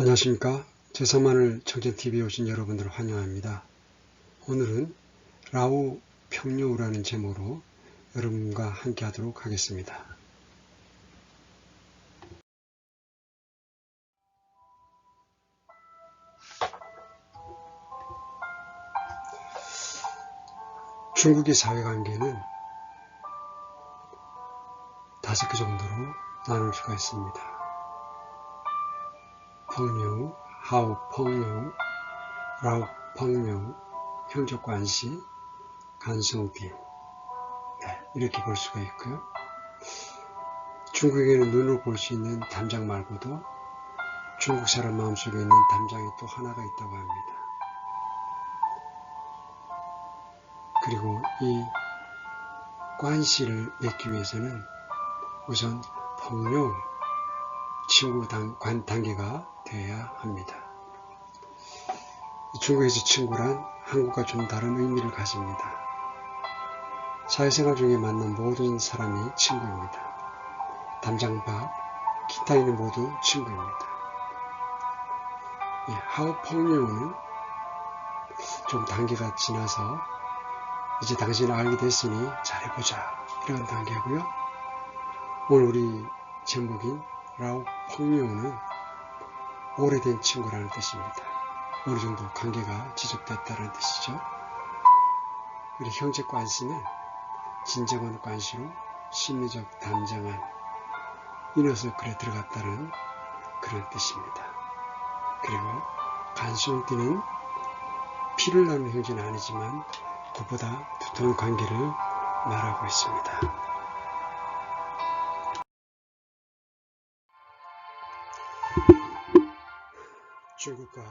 안녕하십니까. 제3하늘 청정TV에 오신 여러분들을 환영합니다. 오늘은 라오 평여우라는 제목으로 여러분과 함께 하도록 하겠습니다. 중국의 사회관계는 5개 정도로 나눌 수가 있습니다. 펑여우, 하오 펑여우, 라오 펑여우, 형제관시, 간성디, 이렇게 볼 수가 있고요. 중국에는 눈으로 볼 수 있는 담장 말고도 중국 사람 마음속에 있는 담장이 또 하나가 있다고 합니다. 그리고 이 관시를 맺기 위해서는 우선 펑여우, 친구 단계가 되어야 합니다. 중국에서 친구란 한국과 좀 다른 의미를 가집니다. 사회생활 중에 만난 모든 사람이 친구입니다. 담장 밖, 기타 있는 모두 친구입니다. 하오 펑여우는 좀 단계가 지나서 이제 당신을 알게 됐으니 잘해보자, 이런 단계고요. 오늘 우리 제목인 라오 펑여우는 오래된 친구라는 뜻입니다. 어느 정도 관계가 지속됐다는 뜻이죠. 그리고 형제 관시는 진정한 관시로 심리적 담장한 이너서클에 들어갔다는 그런 뜻입니다. 그리고 간송띠는 피를 나눈 형제는 아니지만 그보다 두터운 관계를 말하고 있습니다. 중국과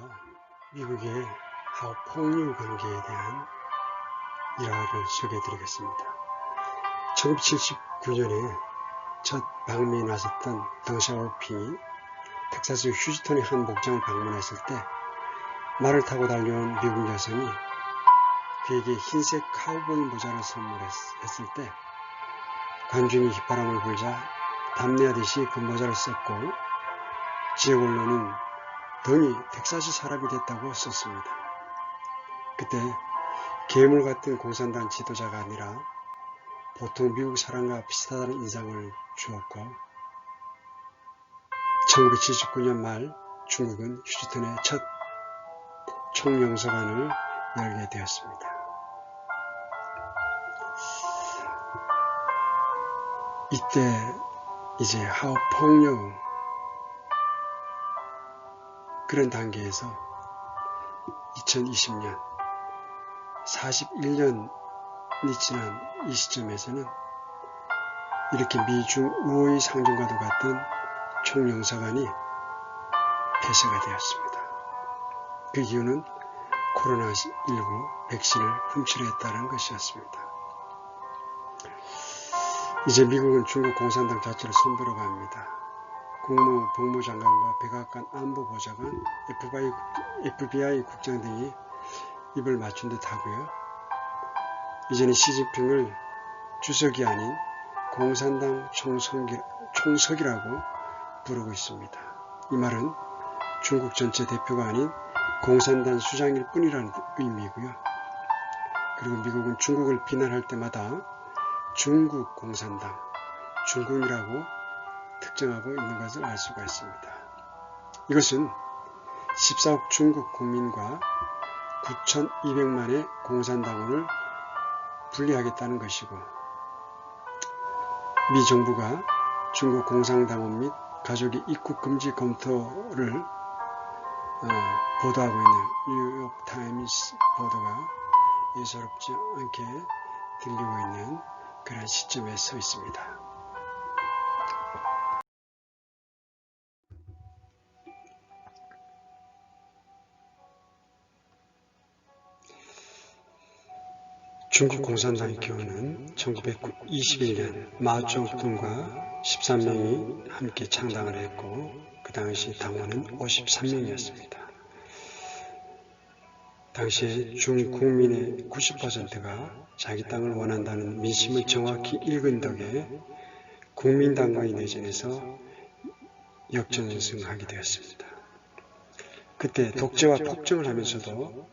미국의 하오 펑여우 관계에 대한 일화를 소개해드리겠습니다. 1979년에 첫 방미에 나섰던 덩샤오핑이 텍사스 휴스턴의 한 목장을 방문했을 때 말을 타고 달려온 미국 여성이 그에게 흰색 카우보이 모자를 선물했을 때 관중이 휘바람을 불자 담내하듯이 그 모자를 썼고 지역 언론은 덩이 텍사스 사람이 됐다고 썼습니다. 그때 괴물 같은 공산당 지도자가 아니라 보통 미국 사람과 비슷하다는 인상을 주었고 1979년 말 중국은 휴스턴의 첫 총영사관을 열게 되었습니다. 이때 이제 하오 펑여우 그런 단계에서 2020년 41년이 지난 이 시점에서는 이렇게 미중 우호의 상징과도 같은 총영사관이 폐쇄가 되었습니다. 그 이유는 코로나19 백신을 훔치려 했다는 것이었습니다. 이제 미국은 중국 공산당 자체를 손들어 갑니다. 국무복무장관과 백악관 안보보좌관, FBI 국장 등이 입을 맞춘 듯 하고요. 이제는 시진핑을 주석이 아닌 공산당 총석이라고 부르고 있습니다. 이 말은 중국 전체 대표가 아닌 공산당 수장일 뿐이라는 의미이고요. 그리고 미국은 중국을 비난할 때마다 중국 공산당, 중군이라고 특정하고 있는 것을 알 수가 있습니다. 이것은 14억 중국 국민과 9,200만의 공산당원을 분리하겠다는 것이고 미 정부가 중국 공산당원 및 가족의 입국 금지 검토를 보도하고 있는 뉴욕타임스 보도가 예사롭지 않게 들리고 있는 그런 시점에 서 있습니다. 중국 공산당의 경우는 1921년 마오쩌둥과 13명이 함께 창당을 했고 그 당시 당원은 53명이었습니다. 당시에 중국민의 90%가 자기 땅을 원한다는 민심을 정확히 읽은 덕에 국민당과의 내전에서 역전승하게 되었습니다. 그때 독재와 폭정을 하면서도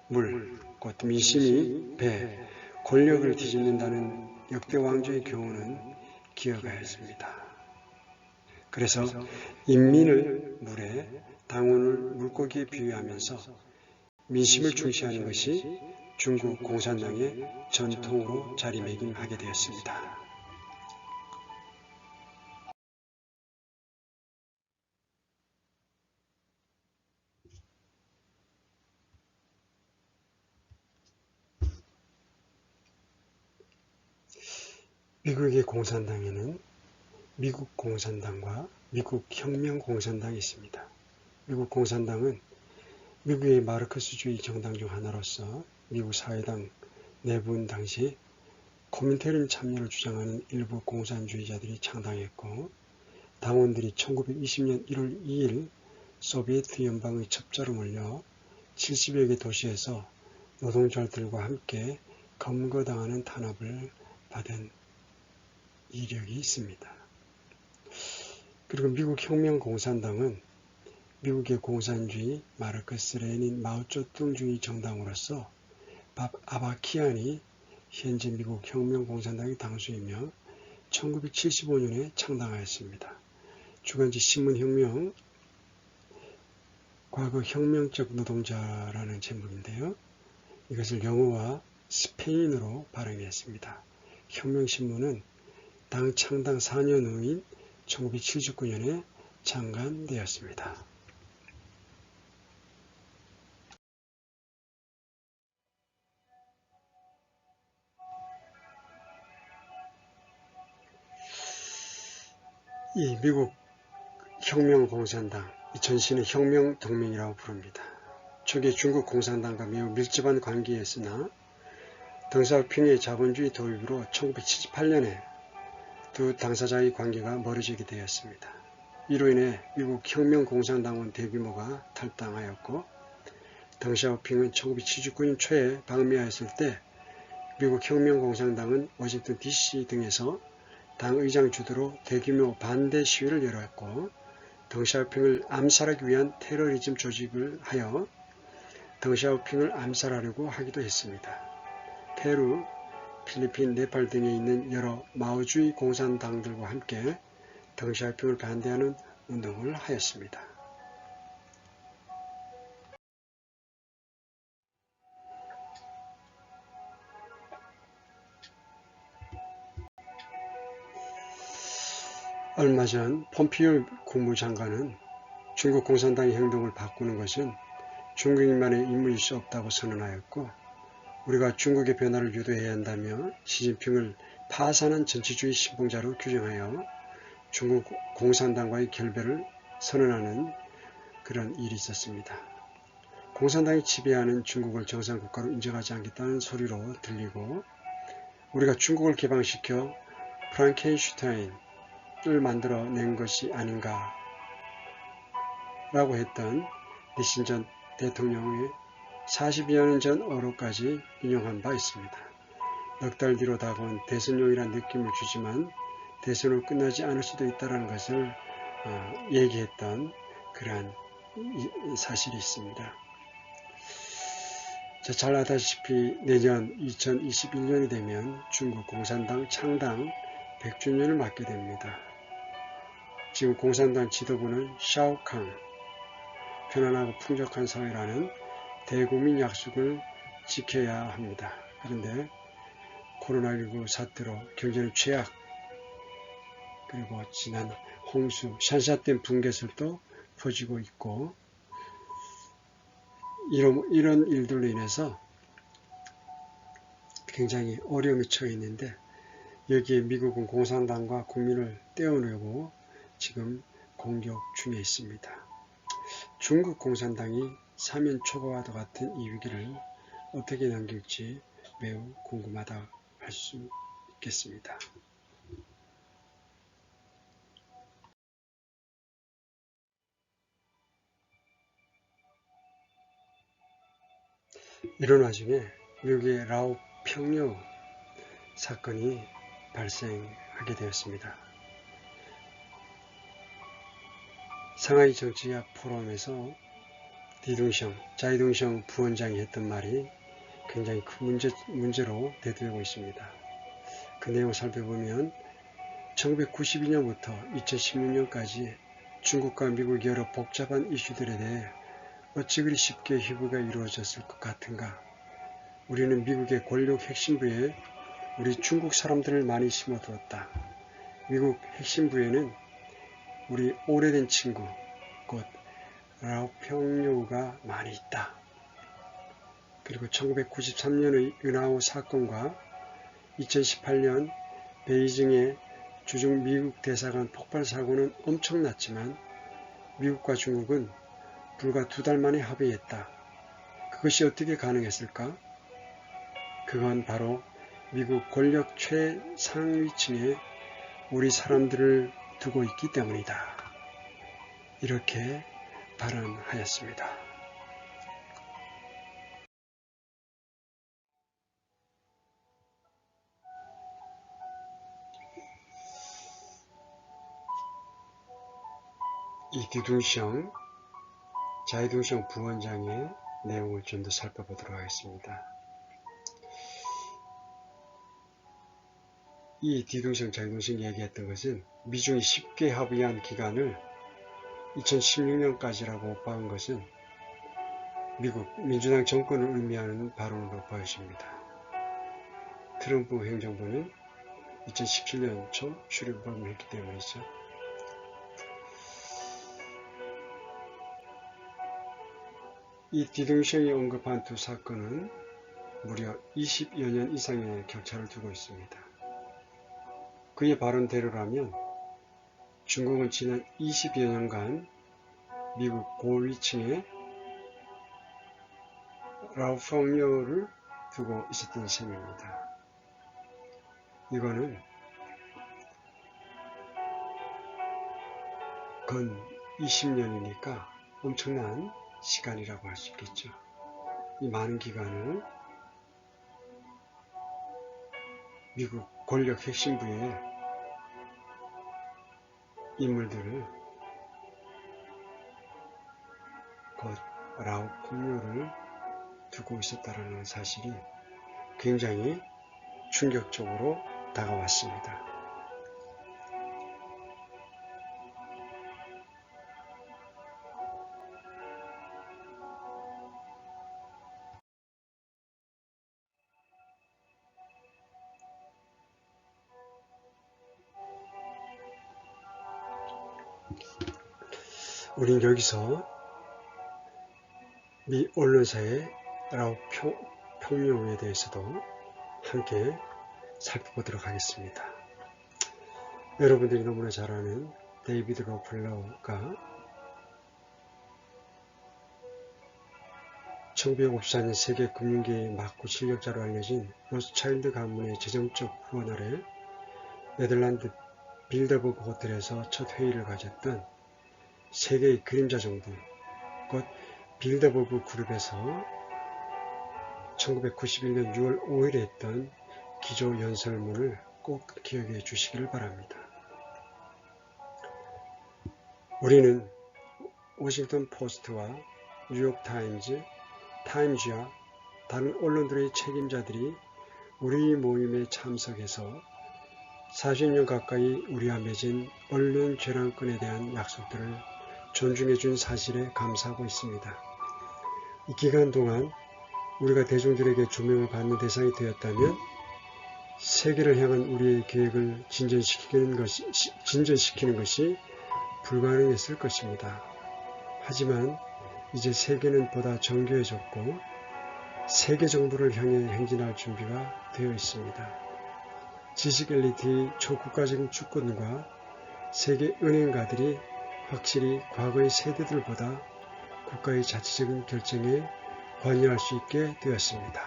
물, 곧 민심이 배, 권력을 뒤집는다는 역대 왕조의 경우는 기억해야 했습니다. 그래서 인민을 물에, 당원을 물고기에 비유하면서 민심을 중시하는 것이 중국 공산당의 전통으로 자리매김하게 되었습니다. 미국의 공산당에는 미국 공산당과 미국 혁명공산당이 있습니다. 미국 공산당은 미국의 마르크스주의 정당 중 하나로서 미국 사회당 내분 당시 코민테른 참여를 주장하는 일부 공산주의자들이 창당했고, 당원들이 1920년 1월 2일 소비에트 연방의 첩자로 몰려 70여 개 도시에서 노동자들과 함께 검거당하는 탄압을 받은 이력이 있습니다. 그리고 미국 혁명공산당은 미국의 공산주의, 마르크스, 레닌, 마오쩌둥주의 정당으로서 밥 아바키안이 현재 미국 혁명공산당의 당수이며 1975년에 창당하였습니다. 주간지 신문혁명, 과거 혁명적 노동자라는 제목인데요. 이것을 영어와 스페인어로 발행했습니다. 혁명신문은 당 창당 4년 후인 1979년에 창간되었습니다. 이 미국 혁명공산당, 이 전신은 혁명동맹이라고 부릅니다. 초기 중국 공산당과 매우 밀접한 관계였으나 덩샤오핑의 자본주의 도입으로 1978년에 두 당사자의 관계가 멀어지게 되었습니다. 이로 인해 미국 혁명공산당은 대규모가 탈당하였고, 덩샤오핑은 1979년 초에 방미하였을 때 미국 혁명공산당은 워싱턴 DC 등에서 당 의장 주도로 대규모 반대 시위를 열었고, 덩샤오핑을 암살하기 위한 테러리즘 조직을 하여 덩샤오핑을 암살하려고 하기도 했습니다. 페루, 필리핀, 네팔 등에 있는 여러 마오주의 공산당들과 함께 덩샤오핑을 반대하는 운동을 하였습니다. 얼마 전 폼피오 국무장관은 중국 공산당의 행동을 바꾸는 것은 중국인만의 임무일 수 없다고 선언하였고, 우리가 중국의 변화를 유도해야 한다며 시진핑을 파산한 전체주의 신봉자로 규정하여 중국 공산당과의 결별을 선언하는 그런 일이 있었습니다. 공산당이 지배하는 중국을 정상국가로 인정하지 않겠다는 소리로 들리고, 우리가 중국을 개방시켜 프랑켄슈타인을 만들어낸 것이 아닌가 라고 했던 니슨 전 대통령의 40여 년 전 어록까지 인용한 바 있습니다. 넉 달 뒤로 다가온 대선용이라는 느낌을 주지만 대선으로 끝나지 않을 수도 있다는 것을 얘기했던 그러한 사실이 있습니다. 잘 아다시피 내년 2021년이 되면 중국 공산당 창당 100주년을 맞게 됩니다. 지금 공산당 지도부는 샤오캉, 편안하고 풍족한 사회라는 대국민 약속을 지켜야 합니다. 그런데 코로나19 사태로 경제는 최악, 그리고 지난 홍수, 샨샤댐 붕괴설도 퍼지고 있고, 이런 일들로 인해서 굉장히 어려움에 처해 있는데, 여기에 미국은 공산당과 국민을 떼어내고 지금 공격 중에 있습니다. 중국 공산당이 사면 초과와도 같은 이 위기를 어떻게 넘길지 매우 궁금하다 할 수 있겠습니다. 이런 와중에 미국의 라오 평요 사건이 발생하게 되었습니다. 상하이 정치학 포럼에서 디둥성, 자이둥성 부원장이 했던 말이 굉장히 큰 문제로 대두되고 있습니다. 그 내용을 살펴보면 1992년부터 2016년까지 중국과 미국의 여러 복잡한 이슈들에 대해 어찌 그리 쉽게 협의가 이루어졌을 것 같은가. 우리는 미국의 권력 핵심부에 우리 중국 사람들을 많이 심어두었다. 미국 핵심부에는 우리 오래된 친구, 곧 라오평요우가 많이 있다. 그리고 1993년의 은하오 사건과 2018년 베이징의 주중 미국 대사관 폭발 사고는 엄청났지만 미국과 중국은 불과 2달 만에 합의했다. 그것이 어떻게 가능했을까? 그건 바로 미국 권력 최상위층에 우리 사람들을 두고 있기 때문이다. 이렇게 발언하였습니다. 이 디둥성, 자이둥성 부원장의 내용을 좀 더 살펴보도록 하겠습니다. 이 디둥성, 자이둥성이 얘기했던 것은 미중이 쉽게 합의한 기간을 2016년까지라고 박은 것은 미국 민주당 정권을 의미하는 발언으로 보여집니다. 트럼프 행정부는 2017년 초 출입범을 했기 때문이죠. 이 디둥성이 언급한 두 사건은 무려 20여 년 이상의 격차를 두고 있습니다. 그의 발언대로라면 중국은 지난 20여 년간 미국 고위층에 라오펑요를 두고 있었던 셈입니다. 이거는 건 20년이니까 엄청난 시간이라고 할 수 있겠죠. 이 많은 기간을 미국 권력 핵심부의 인물들을 곧 라오펑요를 두고 있었다는 사실이 굉장히 충격적으로 다가왔습니다. 우린 여기서 미 언론사의 라오평요에 대해서도 함께 살펴보도록 하겠습니다. 여러분들이 너무나 잘 아는 데이비드 로펠러가 1954년 세계 금융계의 막구 실력자로 알려진 로스차일드 가문의 재정적 후원 아래 네덜란드 빌더버그 호텔에서 첫 회의를 가졌던 세계의 그림자 정부, 곧 빌더버그 그룹에서 1991년 6월 5일에 했던 기조연설문을 꼭 기억해 주시기를 바랍니다. 우리는 워싱턴 포스트와 뉴욕타임즈, 타임즈와 다른 언론들의 책임자들이 우리 모임에 참석해서 40년 가까이 우리와 맺은 언론 재량권에 대한 약속들을 존중해 준 사실에 감사하고 있습니다. 이 기간 동안 우리가 대중들에게 조명을 받는 대상이 되었다면 세계를 향한 우리의 계획을 진전시키는 것이 불가능했을 것입니다. 하지만 이제 세계는 보다 정교해졌고 세계 정부를 향해 행진할 준비가 되어 있습니다. 지식 엘리트의 초국가적인 주권과 세계 은행가들이 확실히 과거의 세대들보다 국가의 자체적인 결정에 관여할 수 있게 되었습니다.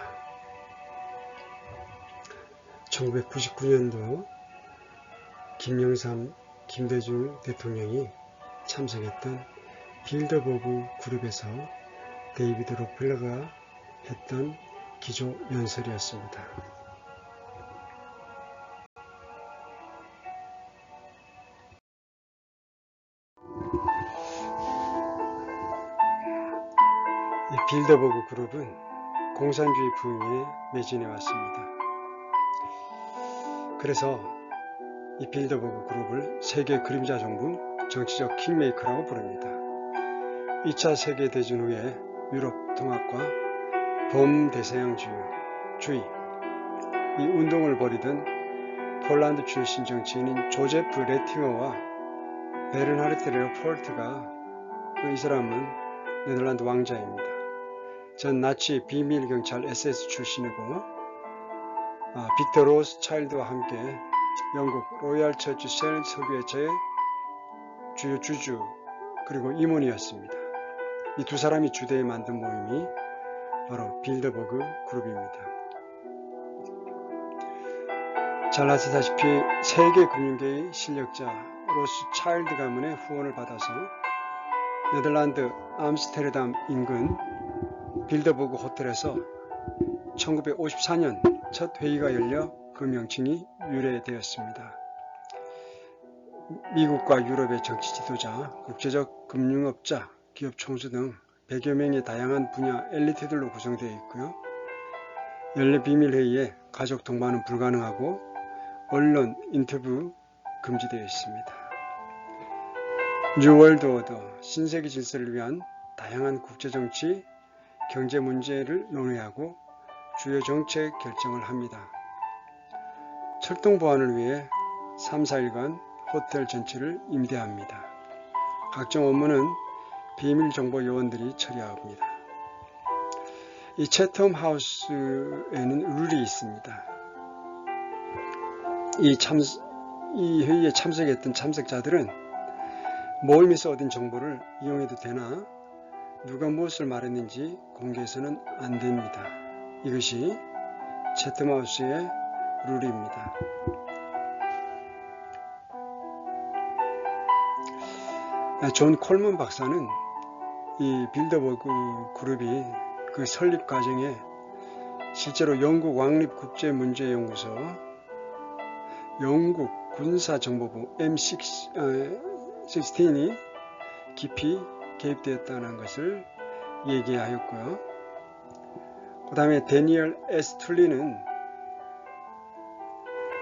1999년도 김영삼, 김대중 대통령이 참석했던 빌더버그 그룹에서 데이비드 로펠러가 했던 기조 연설이었습니다. 빌더버그 그룹은 공산주의 부흥에 매진해 왔습니다. 그래서 이 빌더버그 그룹을 세계 그림자 정부 정치적 킹메이커라고 부릅니다. 2차 세계대전 후에 유럽 통합과 범대서양주의 이 운동을 벌이던 폴란드 출신 정치인인 조제프 레팅어와 베르나르트 레오폴트가 이 사람은 네덜란드 왕자입니다. 전 나치 비밀경찰 SS 출신이고 빅터 로스 차일드와 함께 영국 로얄 처치 셀 석유회차의 주요 주주 그리고 임원이었습니다. 이 두 사람이 주도해 만든 모임이 바로 빌더버그 그룹입니다. 잘 아시다시피 세계 금융계의 실력자 로스 차일드 가문의 후원을 받아서 네덜란드 암스테르담 인근 빌더버그 호텔에서 1954년 첫 회의가 열려 그 명칭이 유래되었습니다. 미국과 유럽의 정치 지도자, 국제적 금융업자, 기업 총수 등 100여 명의 다양한 분야 엘리트들로 구성되어 있고요. 연례 비밀회의에 가족 동반은 불가능하고 언론 인터뷰 금지되어 있습니다. 뉴월드 오더, 신세계 질서를 위한 다양한 국제정치, 경제 문제를 논의하고 주요 정책 결정을 합니다. 철동 보안을 위해 3, 4일간 호텔 전체를 임대합니다. 각종 업무는 비밀정보 요원들이 처리합니다. 이 채텀 하우스에는 룰이 있습니다. 이 회의에 참석했던 참석자들은 모임에서 얻은 정보를 이용해도 되나 누가 무엇을 말했는지 공개해서는 안 됩니다. 이것이 채텀 하우스의 룰입니다. 존 콜먼 박사는 이 빌더버그 그룹이 그 설립 과정에 실제로 영국 왕립국제문제연구소, 영국 군사정보부 M16이 깊이 개입되었다는 것을 얘기하였고요. 그 다음에 데니얼 S. 툴리는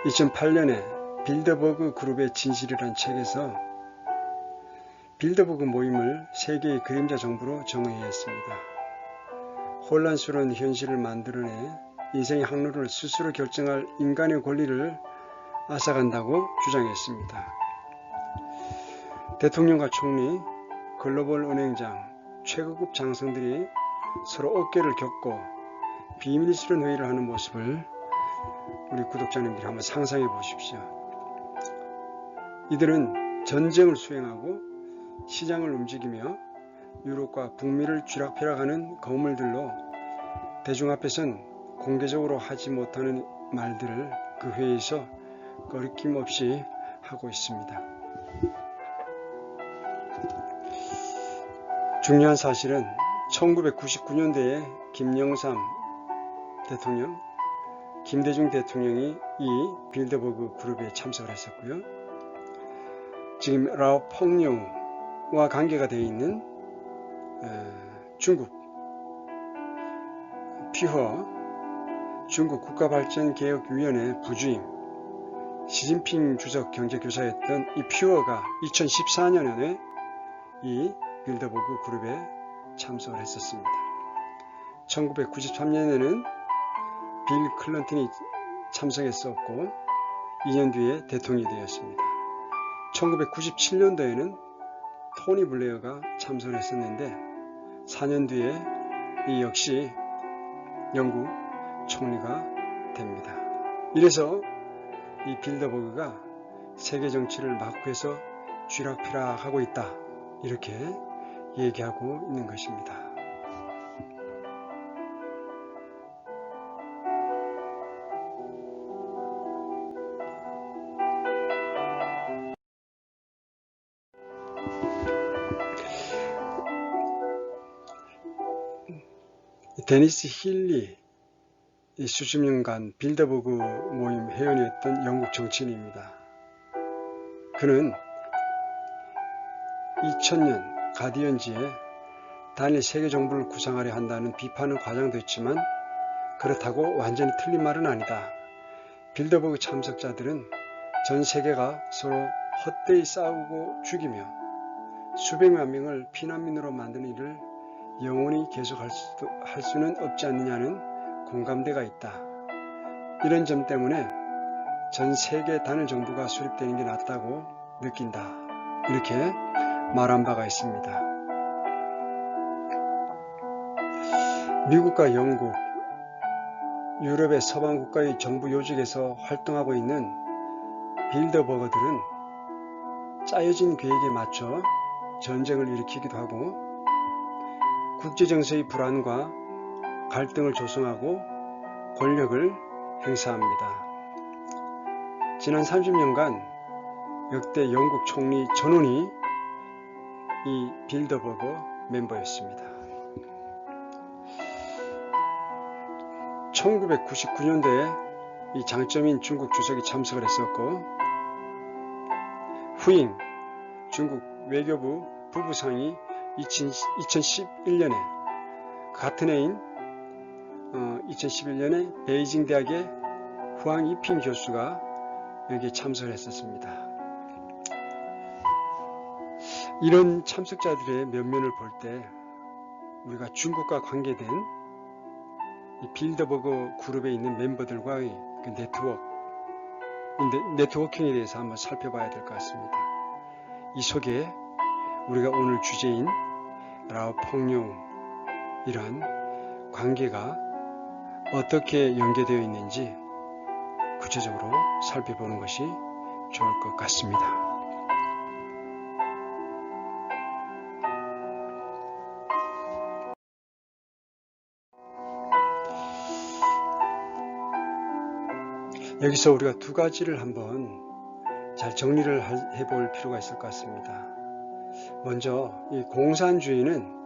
2008년에 빌더버그 그룹의 진실이라는 책에서 빌더버그 모임을 세계의 그림자 정부로 정의했습니다. 혼란스러운 현실을 만들어내 인생의 항로를 스스로 결정할 인간의 권리를 앗아간다고 주장했습니다. 대통령과 총리, 글로벌 은행장, 최고급 장성들이 서로 어깨를 겹고 비밀스러운 회의를 하는 모습을 우리 구독자님들이 한번 상상해 보십시오. 이들은 전쟁을 수행하고 시장을 움직이며 유럽과 북미를 쥐락펴락하는 거물들로 대중 앞에선 공개적으로 하지 못하는 말들을 그 회의에서 거리낌 없이 하고 있습니다. 중요한 사실은 1999년대에 김영삼 대통령, 김대중 대통령이 이 빌더버그 그룹에 참석을 했었고요. 지금 라오 펑영과 관계가 되어 있는 중국 피허 중국 국가발전개혁위원회 부주임 시진핑 주석 경제교사였던 이 퓨어가 2014년에 이 빌더버그 그룹에 참석을 했었습니다. 1993년에는 빌 클린턴이 참석했었고 2년 뒤에 대통령이 되었습니다. 1997년도에는 토니 블레어가 참석을 했었는데 4년 뒤에 이 역시 영국 총리가 됩니다. 이래서 이 빌더버그가 세계 정치를 막고해서 쥐락펴락하고 있다, 이렇게 얘기하고 있는 것입니다. 데니스 힐리 수십 년간 빌더버그 모임 회원이었던 영국 정치인입니다. 그는 2000년 가디언지에 단일 세계 정부를 구상하려 한다는 비판은 과장됐지만 그렇다고 완전히 틀린 말은 아니다. 빌더버그 참석자들은 전 세계가 서로 헛되이 싸우고 죽이며 수백만 명을 피난민으로 만드는 일을 영원히 계속할 수는 없지 않느냐는 공감대가 있다. 이런 점 때문에 전 세계 단일 정부가 수립되는 게 낫다고 느낀다. 이렇게 말한 바가 있습니다. 미국과 영국, 유럽의 서방 국가의 정부 요직에서 활동하고 있는 빌더버거들은 짜여진 계획에 맞춰 전쟁을 일으키기도 하고 국제정세의 불안과 갈등을 조성하고 권력을 행사합니다. 지난 30년간 역대 영국 총리 전원이 이 빌더버거 멤버였습니다. 1999년도에 이 장점인 중국 주석이 참석을 했었고 후잉 중국 외교부 부부상이 2011년에 같은 해인 2011년에 베이징 대학의 후앙 이핑 교수가 여기에 참석을 했었습니다. 이런 참석자들의 면면을 볼 때 우리가 중국과 관계된 이 빌더버그 그룹에 있는 멤버들과의 그 네트워킹에 대해서 한번 살펴봐야 될 것 같습니다. 이 속에 우리가 오늘 주제인 라오펑룡이란 관계가 어떻게 연계되어 있는지 구체적으로 살펴보는 것이 좋을 것 같습니다. 여기서 우리가 두 가지를 한번 잘 정리를 해볼 필요가 있을 것 같습니다. 먼저 이 공산주의는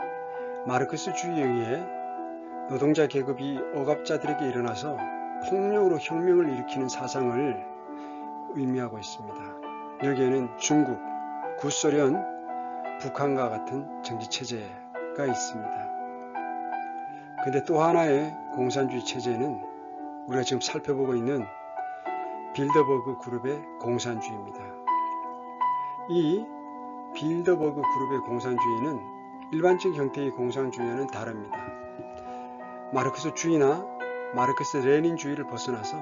마르크스주의에 의해 노동자 계급이 억압자들에게 일어나서 폭력으로 혁명을 일으키는 사상을 의미하고 있습니다. 여기에는 중국, 구소련, 북한과 같은 정치체제가 있습니다. 근데 또 하나의 공산주의 체제는 우리가 지금 살펴보고 있는 빌더버그 그룹의 공산주의입니다. 이 빌더버그 그룹의 공산주의는 일반적 형태의 공산주의와는 다릅니다. 마르크스주의나 마르크스 레닌주의를 벗어나서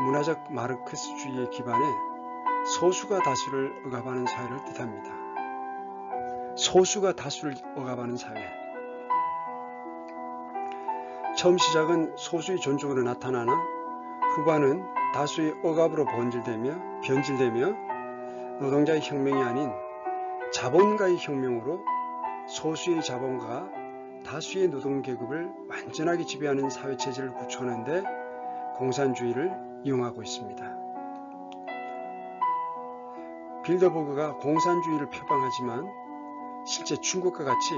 문화적 마르크스주의의 기반에 소수가 다수를 억압하는 사회를 뜻합니다. 소수가 다수를 억압하는 사회. 처음 시작은 소수의 존중으로 나타나나 후반은 다수의 억압으로 변질되며 노동자의 혁명이 아닌 자본가의 혁명으로 소수의 자본가가 다수의 노동계급을 완전하게 지배하는 사회체제를 구축하는 데 공산주의를 이용하고 있습니다. 빌더버그가 공산주의를 표방하지만 실제 중국과 같이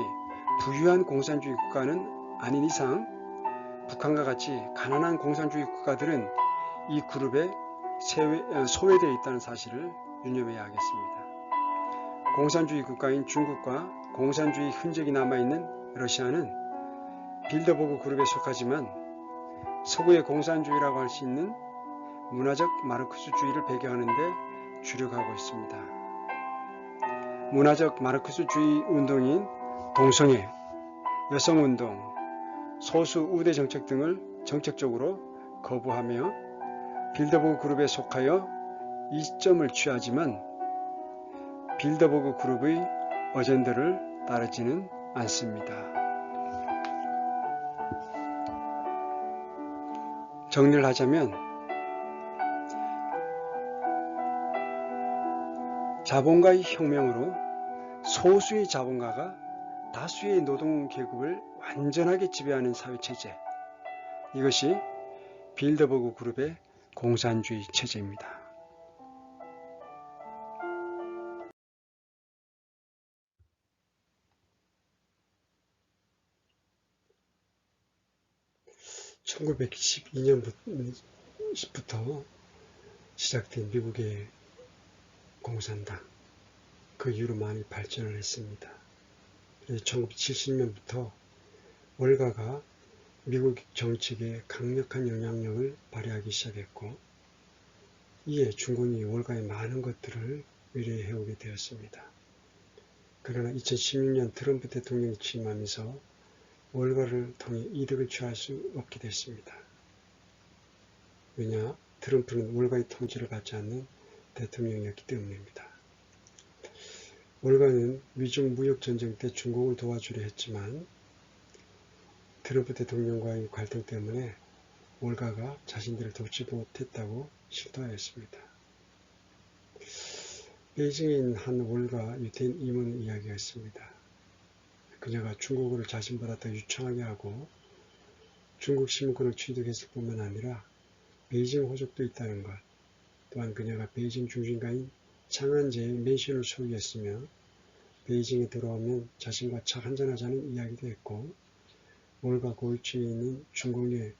부유한 공산주의 국가는 아닌 이상 북한과 같이 가난한 공산주의 국가들은 이 그룹에 소외되어 있다는 사실을 유념해야 하겠습니다. 공산주의 국가인 중국과 공산주의 흔적이 남아있는 러시아는 빌더버그 그룹에 속하지만 서구의 공산주의라고 할 수 있는 문화적 마르크스주의를 배경하는 데 주력하고 있습니다. 문화적 마르크스주의 운동인 동성애, 여성운동, 소수 우대 정책 등을 정책적으로 거부하며 빌더버그 그룹에 속하여 이점을 취하지만 빌더버그 그룹의 어젠다를 따르지는 않습니다. 정리를 하자면 자본가의 혁명으로 소수의 자본가가 다수의 노동계급을 완전하게 지배하는 사회체제, 이것이 빌더버그 그룹의 공산주의 체제입니다. (1912년부터) 시작된 미국의 공산당, 그 이후로 많이 발전을 했습니다. 1970년부터 월가가 미국 정책에 강력한 영향력을 발휘하기 시작했고, 이에 중국이 월가의 많은 것들을 의뢰해오게 되었습니다. 그러나 2016년 트럼프 대통령이 취임하면서 월가를 통해 이득을 취할 수 없게 됐습니다. 왜냐? 트럼프는 월가의 통치를 받지 않는 대통령이었기 때문입니다. 월가는 미중 무역전쟁 때 중국을 도와주려 했지만 트럼프 대통령과의 갈등 때문에 월가가 자신들을 돕지 못했다고 실토하였습니다. 베이징에 있는 한 월가 유태인 임원 이야기가 있습니다. 그녀가 중국어를 자신보다 더 유창하게 하고 중국 시민권을 취득했을 뿐만 아니라 베이징 호적도 있다는 것, 또한 그녀가 베이징 중심가인 창안제의 맨션을 소유했으며 베이징에 돌아오면 자신과 차 한잔하자는 이야기도 했고, 월가 고위층에 있는 중국 내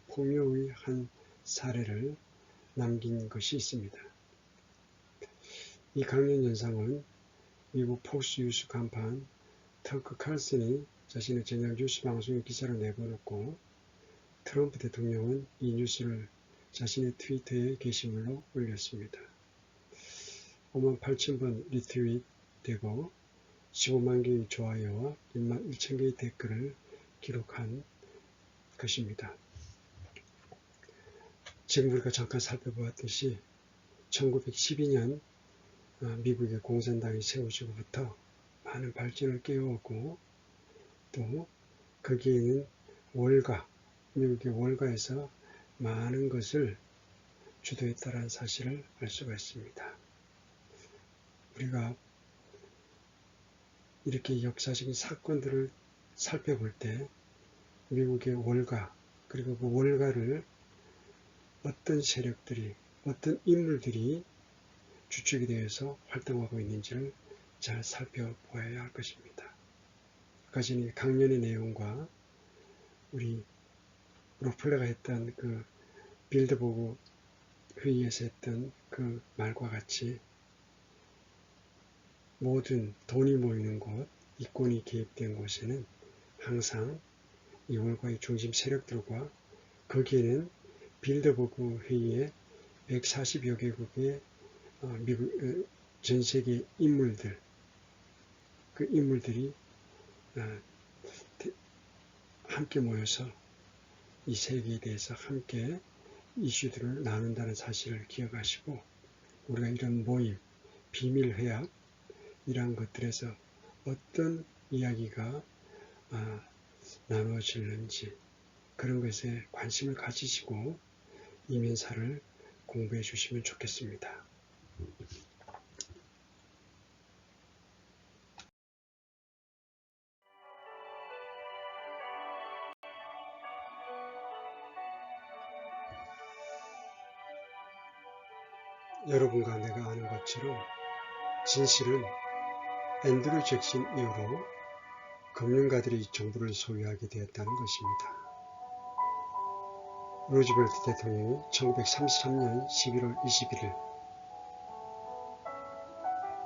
폭로의 한 사례를 남긴 것이 있습니다. 이 강연 영상은 미국 폭스 뉴스 간판 터크 칼슨이 자신의 저녁 뉴스 방송에 기사로 내보냈고, 트럼프 대통령은 이 뉴스를 자신의 트위터에 게시물로 올렸습니다. 5만 8천 번 리트윗 되고 15만 개의 좋아요와 1만 1천 개의 댓글을 기록한 것입니다. 지금 우리가 잠깐 살펴보았듯이 1912년 미국의 공산당이 세워지고부터 많은 발전을 깨워오고, 또 거기에는 월가, 미국의 월가에서 많은 것을 주도했다는 사실을 알 수가 있습니다. 우리가 이렇게 역사적인 사건들을 살펴볼 때 미국의 월가, 그리고 그 월가를 어떤 세력들이, 어떤 인물들이 주축이 되어서 활동하고 있는지를 잘 살펴보아야 할 것입니다. 아까 전에 강연의 내용과 우리 로플러가 했던 그 빌드버그 회의에서 했던 그 말과 같이 모든 돈이 모이는 곳, 이권이 개입된 곳에는 항상 이 월가의 중심 세력들과 거기에는 빌드버그 회의에 140여 개국의 미국 전 세계 인물들, 그 인물들이 함께 모여서 이 세계에 대해서 함께 이슈들을 나눈다는 사실을 기억하시고, 우리가 이런 모임, 비밀회합, 이러한 것들에서 어떤 이야기가 나누어지는지 그런 것에 관심을 가지시고 이면사를 공부해 주시면 좋겠습니다. 여러분과 내가 아는 것처럼 진실은 앤드류 잭슨 이후로 금융가들이 정부를 소유하게 되었다는 것입니다. 루즈벨트 대통령이 1933년 11월 21일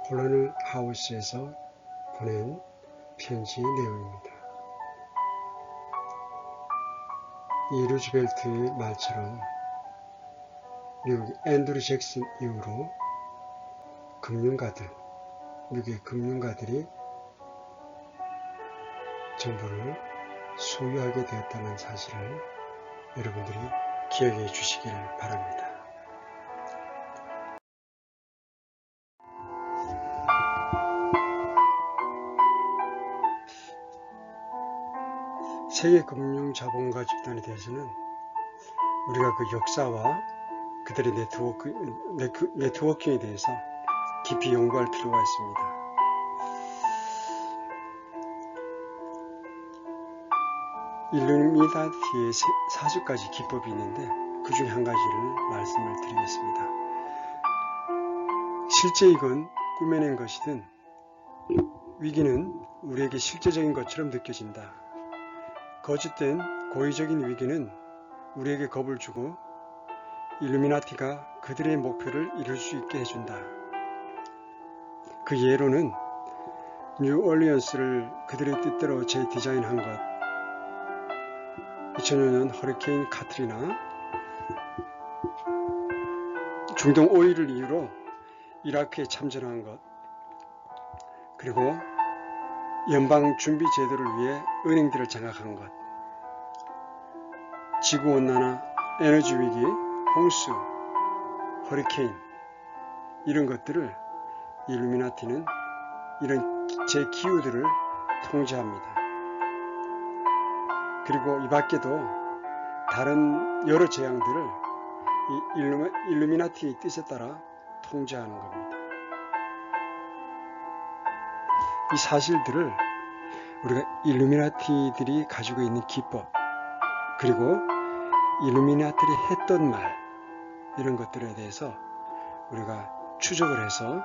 콜로넬 하우스에서 보낸 편지의 내용입니다. 이 루즈벨트의 말처럼 미국 앤드류 잭슨 이후로 금융가들, 미국의 금융가들이 정부를 소유하게 되었다는 사실을 여러분들이 기억해 주시기를 바랍니다. 세계 금융 자본가 집단에 대해서는 우리가 그 역사와 그들의 네트워킹에 대해서 깊이 연구할 필요가 있습니다. 일루미나티의 4가지 기법이 있는데 그 중에 한 가지를 말씀을 드리겠습니다. 실제이건 꾸며낸 것이든 위기는 우리에게 실제적인 것처럼 느껴진다. 거짓된 고의적인 위기는 우리에게 겁을 주고 일루미나티가 그들의 목표를 이룰 수 있게 해준다. 그 예로는 뉴올리언스를 그들의 뜻대로 재디자인한 것, 2005년 허리케인 카트리나, 중동 오일을 이유로 이라크에 참전한 것, 그리고 연방준비제도를 위해 은행들을 장악한 것, 지구온난화, 에너지위기, 홍수, 허리케인, 이런 것들을 일루미나티는 이런 제기후들을 통제합니다. 그리고 이 밖에도 다른 여러 재앙들을 이 일루미나티의 뜻에 따라 통제하는 겁니다. 이 사실들을 우리가 일루미나티들이 가지고 있는 기법, 그리고 일루미나티들이 했던 말, 이런 것들에 대해서 우리가 추적을 해서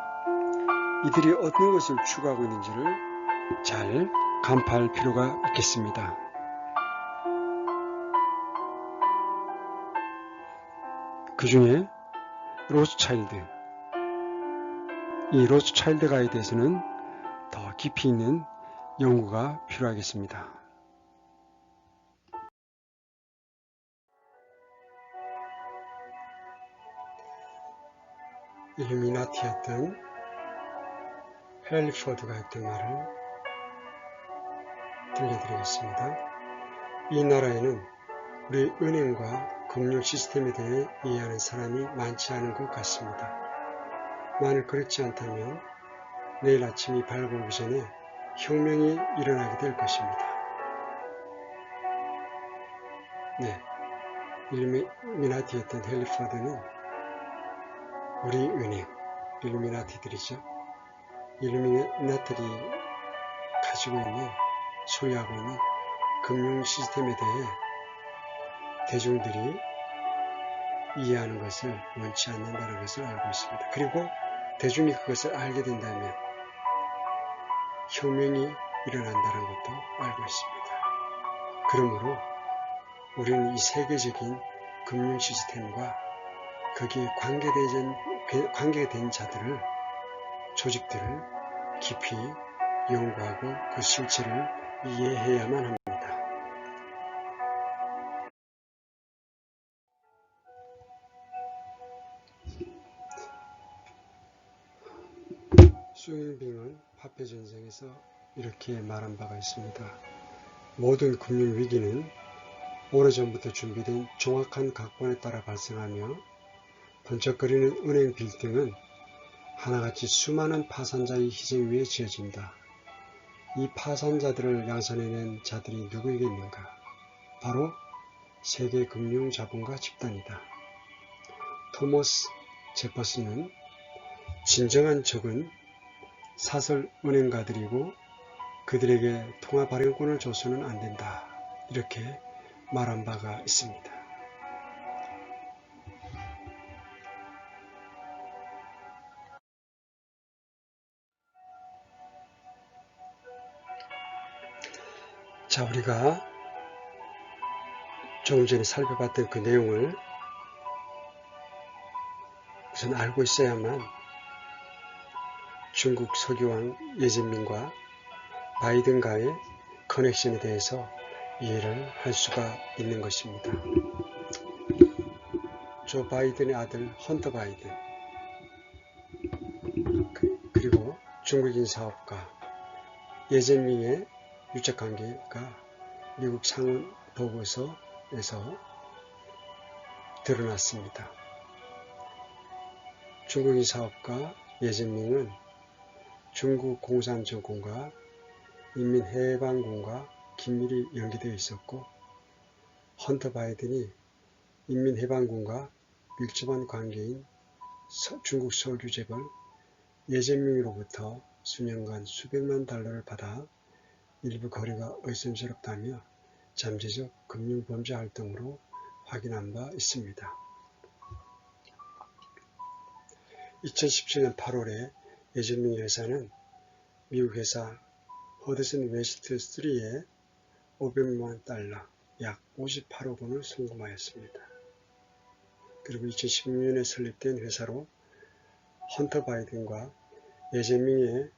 이들이 어떤 것을 추구하고 있는지를 잘 간파할 필요가 있겠습니다. 그 중에 로스차일드, 이 로스차일드가에 대해서는 더 깊이 있는 연구가 필요하겠습니다. 일루미나티였던 헨리 포드가 했던 말을 들려드리겠습니다. 이 나라에는 우리 은행과 금융 시스템에 대해 이해하는 사람이 많지 않은 것 같습니다. 만일 그렇지 않다면 내일 아침이 밝아오기 전에 혁명이 일어나게 될 것입니다. 네, 일루미나티였던 헨리 포드는 우리 은행, 일루미나티들이죠. 일루미나티들이 가지고 있는, 소유하고 있는 금융 시스템에 대해 대중들이 이해하는 것을 원치 않는다는 것을 알고 있습니다. 그리고 대중이 그것을 알게 된다면 혁명이 일어난다는 것도 알고 있습니다. 그러므로 우리는 이 세계적인 금융 시스템과 거기에 관계된 자들을, 조직들을 깊이 연구하고 그 실체를 이해해야만 합니다. 수잉빙은 화폐전쟁에서 이렇게 말한 바가 있습니다. 모든 금융위기는 오래전부터 준비된 정확한 각본에 따라 발생하며 번쩍거리는 은행 빌딩은 하나같이 수많은 파산자의 희생 위에 지어진다. 이 파산자들을 양산해낸 자들이 누구이겠는가? 바로 세계 금융 자본가 집단이다. 토머스 제퍼슨은 진정한 적은 사설 은행가들이고 그들에게 통화 발행권을 줘서는 안 된다. 이렇게 말한 바가 있습니다. 자, 우리가 조금 전에 살펴봤던 그 내용을 우선 알고 있어야만 중국 서기왕 예진민과 바이든과의 커넥션에 대해서 이해를 할 수가 있는 것입니다. 조 바이든의 아들 헌터 바이든, 그리고 중국인 사업가 예진민의 유착관계가 미국 상원 보고서에서 드러났습니다. 중국인 사업가 예진민은 중국 공산정권과 인민해방군과 긴밀히 연계되어 있었고, 헌터 바이든이 인민해방군과 밀접한 관계인 중국 석유 재벌 예진민으로부터 수년간 수백만 달러를 받아 일부 거래가 의심스럽다며 잠재적 금융범죄 활동으로 확인한 바 있습니다. 2017년 8월에 예진민 회사는 미국 회사 허드슨 웨스트 3에 500만 달러, 약 58억 원을 송금하였습니다. 그리고 2016년에 설립된 회사로 헌터 바이든과 예진민의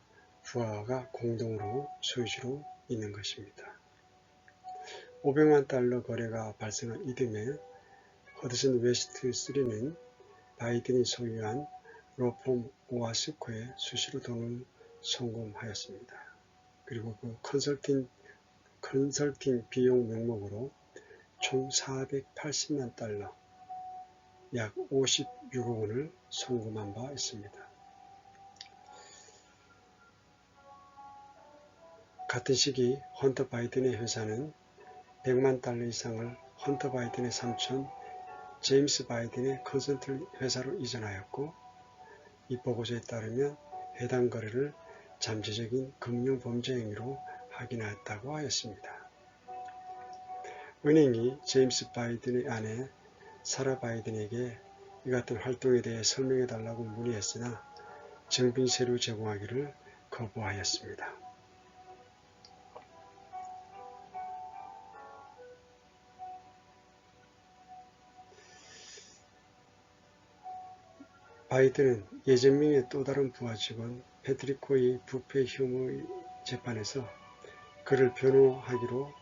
부하가 공동으로 소유주로 있는 것입니다. 500만 달러 거래가 발생한 이듬해 허드슨 웨스트 3는 바이든이 소유한 로펌 오아스코에 수시로 돈을 송금하였습니다. 그리고 그 컨설팅 비용 명목으로 총 480만 달러, 약 56억 원을 송금한 바 있습니다. 같은 시기 헌터 바이든의 회사는 100만 달러 이상을 헌터 바이든의 삼촌 제임스 바이든의 컨설팅 회사로 이전하였고, 이 보고서에 따르면 해당 거래를 잠재적인 금융범죄 행위로 확인하였다고 하였습니다. 은행이 제임스 바이든의 아내 사라 바이든에게 이 같은 활동에 대해 설명해달라고 문의했으나 증빙서류 제공하기를 거부하였습니다. 바이든은 예전명의 또 다른 부하 직원 패트릭 코의 부패 혐의 재판에서 그를 변호하기로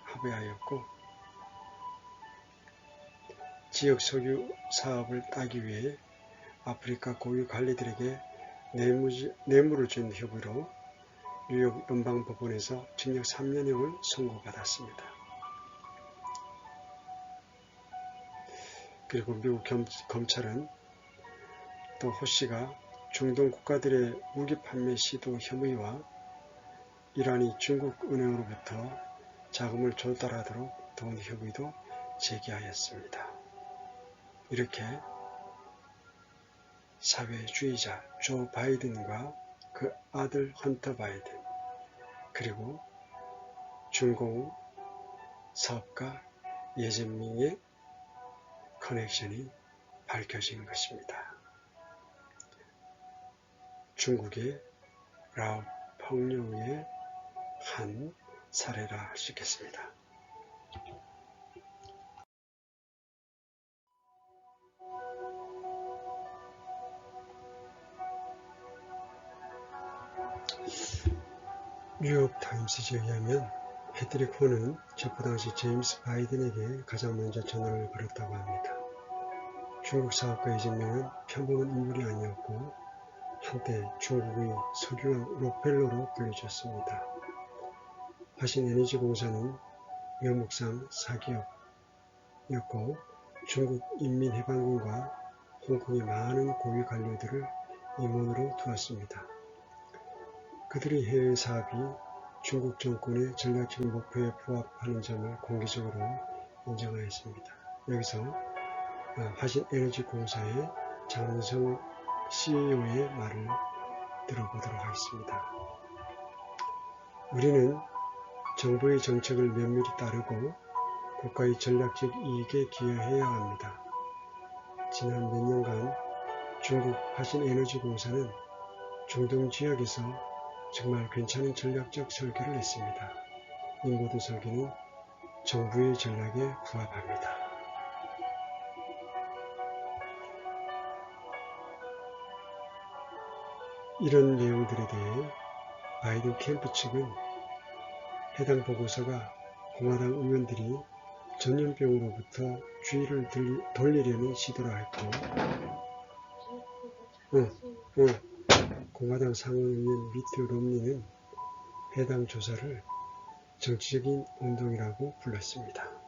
합의하였고, 지역 석유 사업을 따기 위해 아프리카 고유 관리들에게 뇌물을 준 혐의로 뉴욕 연방법원에서 징역 3년형을 선고받았습니다. 그리고 미국 검찰은 또 호 씨가 중동 국가들의 무기 판매 시도 혐의와 이란이 중국 은행으로부터 자금을 조달하도록 도운 혐의도 제기하였습니다. 이렇게 사회주의자 조 바이든과 그 아들 헌터 바이든, 그리고 중공 사업가 예전명의 커넥션이 밝혀진 것입니다. 중국의 라오 펑요우의 한 사례라 할 수 있겠습니다. 뉴욕타임스에 의하면 패트릭 호는 체포 당시 제임스 바이든에게 가장 먼저 전화를 걸었다고 합니다. 중국 사업가 이재명은 평범한 인물이 아니었고 한때 중국의 석유왕 록펠러로 불려졌습니다. 화신에너지공사는 명목상 사기업이었고 중국 인민해방군과 홍콩의 많은 고위 관료들을 임원으로 두었습니다. 그들의 해외 사업이 중국 정권의 전략적 목표에 부합하는 점을 공개적으로 인정하였습니다. 여기서 화신에너지공사의 장문성 CEO의 말을 들어보도록 하겠습니다. 우리는 정부의 정책을 면밀히 따르고 국가의 전략적 이익에 기여해야 합니다. 지난 몇 년간 중국 화신에너지공사는 중동 지역에서 정말 괜찮은 전략적 설계를 했습니다. 이 모든 설계는 정부의 전략에 부합합니다. 이런 내용들에 대해 바이든 캠프 측은 해당 보고서가 공화당 의원들이 전염병으로부터 주의를 돌리려는 시도라 했고, 공화당 상원의원 미트 롬니는 해당 조사를 정치적인 운동이라고 불렀습니다.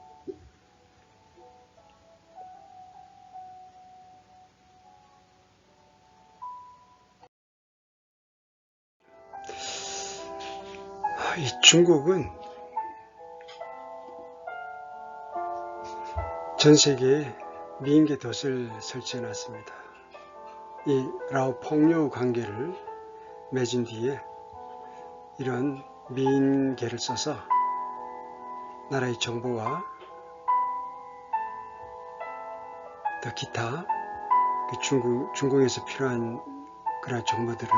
이 중국은 전 세계에 미인계 덫을 설치해놨습니다. 이 라오 펑요 관계를 맺은 뒤에 이런 미인계를 써서 나라의 정보와 또 기타 중국에서 필요한 그런 정보들을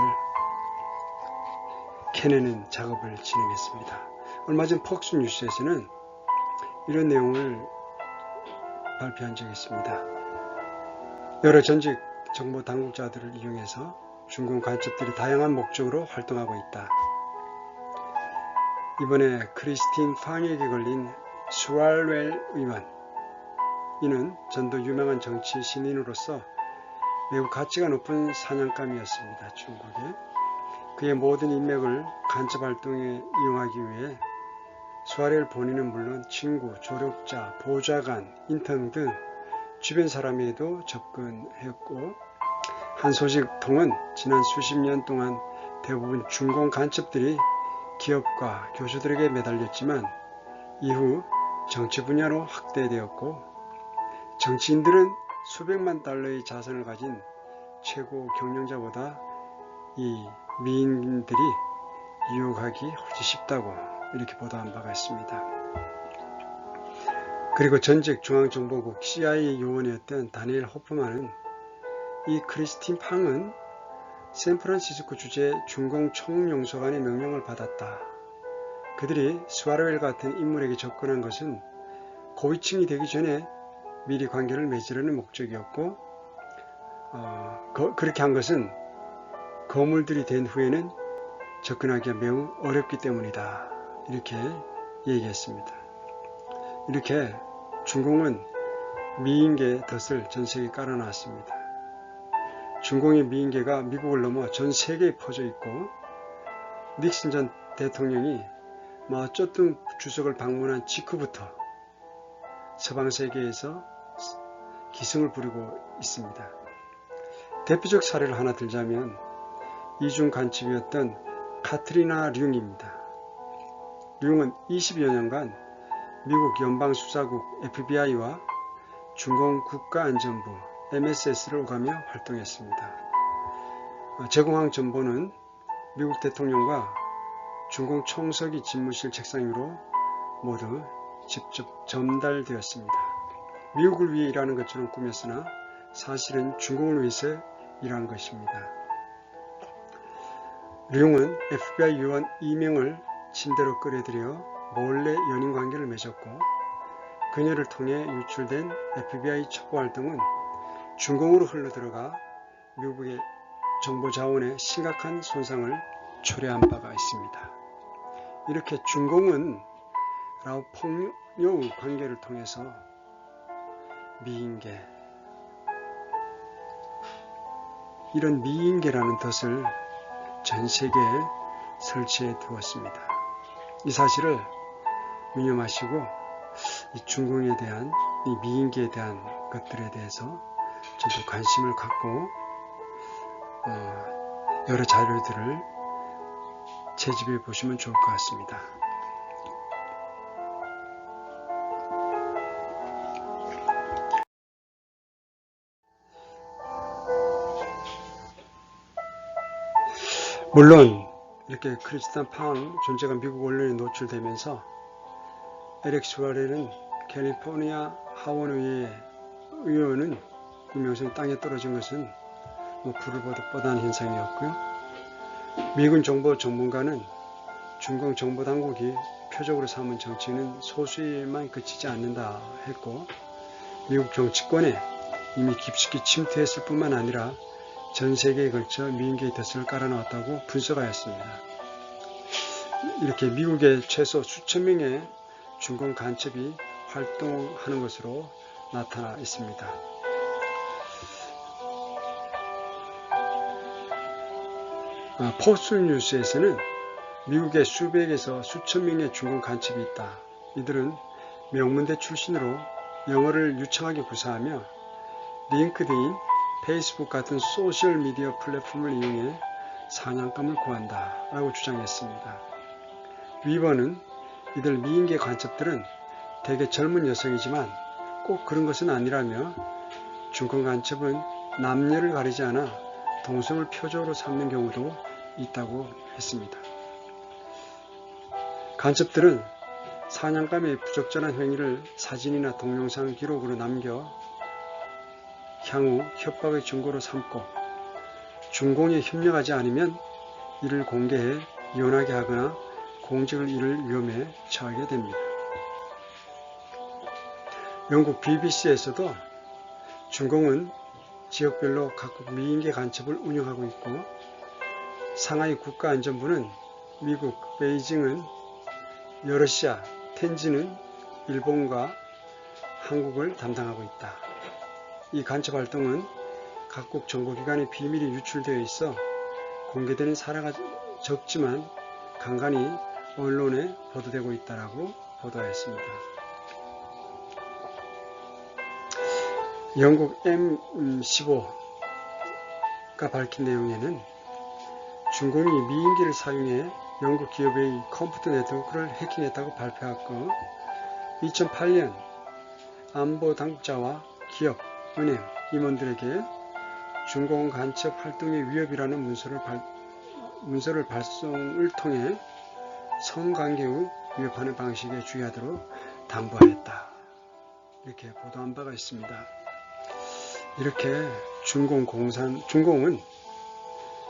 캐내는 작업을 진행했습니다. 얼마 전 폭스 뉴스에서는 이런 내용을 발표한 적이 있습니다. 여러 전직 정보 당국자들을 이용해서 중공 간첩들이 다양한 목적으로 활동하고 있다. 이번에 크리스틴 팡에게 걸린 스왈웰 의원, 이는 전도 유명한 정치 신인으로서 매우 가치가 높은 사냥감이었습니다. 중국에. 그의 모든 인맥을 간첩 활동에 이용하기 위해 스왈웰 본인은 물론 친구, 조력자, 보좌관, 인턴 등 주변 사람에게도 접근했고, 한 소식통은 지난 수십 년 동안 대부분 중공 간첩들이 기업과 교수들에게 매달렸지만 이후 정치 분야로 확대되었고, 정치인들은 수백만 달러의 자산을 가진 최고 경영자보다 이 미인들이 유혹하기 훨씬 쉽다고 이렇게 보도한 바가 있습니다. 그리고 전직 중앙정보국 CIA 요원이었던 다니엘 호프만은 이 크리스틴 팡은 샌프란시스코 주재 중공 총영사관의 명령을 받았다. 그들이 스왈웰 같은 인물에게 접근한 것은 고위층이 되기 전에 미리 관계를 맺으려는 목적이었고, 그렇게 한 것은 거물들이 된 후에는 접근하기가 매우 어렵기 때문이다. 이렇게 얘기했습니다. 이렇게 중공은 미인계 덫을 전 세계에 깔아놨습니다. 중공의 미인계가 미국을 넘어 전 세계에 퍼져 있고, 닉슨 전 대통령이 마오쩌둥 주석을 방문한 직후부터 서방 세계에서 기승을 부리고 있습니다. 대표적 사례를 하나 들자면 이중 간첩이었던 카트리나 류입니다. 류는 20여 년간 미국 연방수사국 FBI와 중공 국가안전부 MSS를 오가며 활동했습니다. 제공한 정보는 미국 대통령과 중공 총서기 집무실 책상 위로 모두 직접 전달되었습니다. 미국을 위해 일하는 것처럼 꾸몄으나 사실은 중공을 위해서 일한 것입니다. 류는 FBI 요원 2명을 침대로 끌어들여 몰래 연인관계를 맺었고, 그녀를 통해 유출된 FBI 첩보활동은 중공으로 흘러들어가 미국의 정보자원에 심각한 손상을 초래한 바가 있습니다. 이렇게 중공은 라오 폭녀의 관계를 통해서 미인계, 이런 미인계라는 덫을 전 세계에 설치해 두었습니다. 이 사실을 유념하시고 이 중공에 대한, 이 미인계에 대한 것들에 대해서 저도 관심을 갖고 여러 자료들을 채집해 보시면 좋을 것 같습니다. 물론 이렇게 크리스틴 팡 존재가 미국 언론에 노출되면서 에릭 스왈웰은 캘리포니아 하원의회 의원은 구명성 땅에 떨어진 것은 불을 보듯 뻔한 현상이었고요. 미군 정보 전문가는 중공 정보당국이 표적으로 삼은 정치는 소수에만 그치지 않는다 했고, 미국 정치권에 이미 깊숙이 침투했을 뿐만 아니라 전 세계에 걸쳐 미인계의 덫을 깔아놓았다고 분석하였습니다. 이렇게 미국에 최소 수천 명의 중공 간첩이 활동하는 것으로 나타나 있습니다. 포스뉴스에서는 미국에 수백에서 수천 명의 중공 간첩이 있다. 이들은 명문대 출신으로 영어를 유창하게 구사하며 링크드인, 페이스북 같은 소셜미디어 플랫폼을 이용해 사냥감을 구한다 라고 주장했습니다. 위버는 이들 미인계 간첩들은 대개 젊은 여성이지만 꼭 그런 것은 아니라며, 중공 간첩은 남녀를 가리지 않아 동성을 표적으로 삼는 경우도 있다고 했습니다. 간첩들은 사냥감의 부적절한 행위를 사진이나 동영상 기록으로 남겨 향후 협박의 증거로 삼고, 중공에 협력하지 않으면 이를 공개해 이혼하게 하거나 공직을 잃을 위험에 처하게 됩니다. 영국 BBC에서도 중공은 지역별로 각국 미인계 간첩을 운영하고 있고, 상하이 국가안전부는 미국 베이징은 여러시아, 텐진은 일본과 한국을 담당하고 있다. 이 간첩활동은 각국 정보기관의 비밀이 유출되어 있어 공개되는 사례가 적지만 간간히 언론에 보도되고 있다라고 보도하였습니다. 영국 M15가 밝힌 내용에는 중공이 미인기를 사용해 영국 기업의 컴퓨터 네트워크를 해킹했다고 발표했고 2008년 안보 당국자와 기업, 은행, 임원들에게 중공 간첩 활동의 위협이라는 문서를 발송을 통해 성관계 후 위협하는 방식에 주의하도록 당부하였다. 이렇게 보도한 바가 있습니다. 이렇게 중공은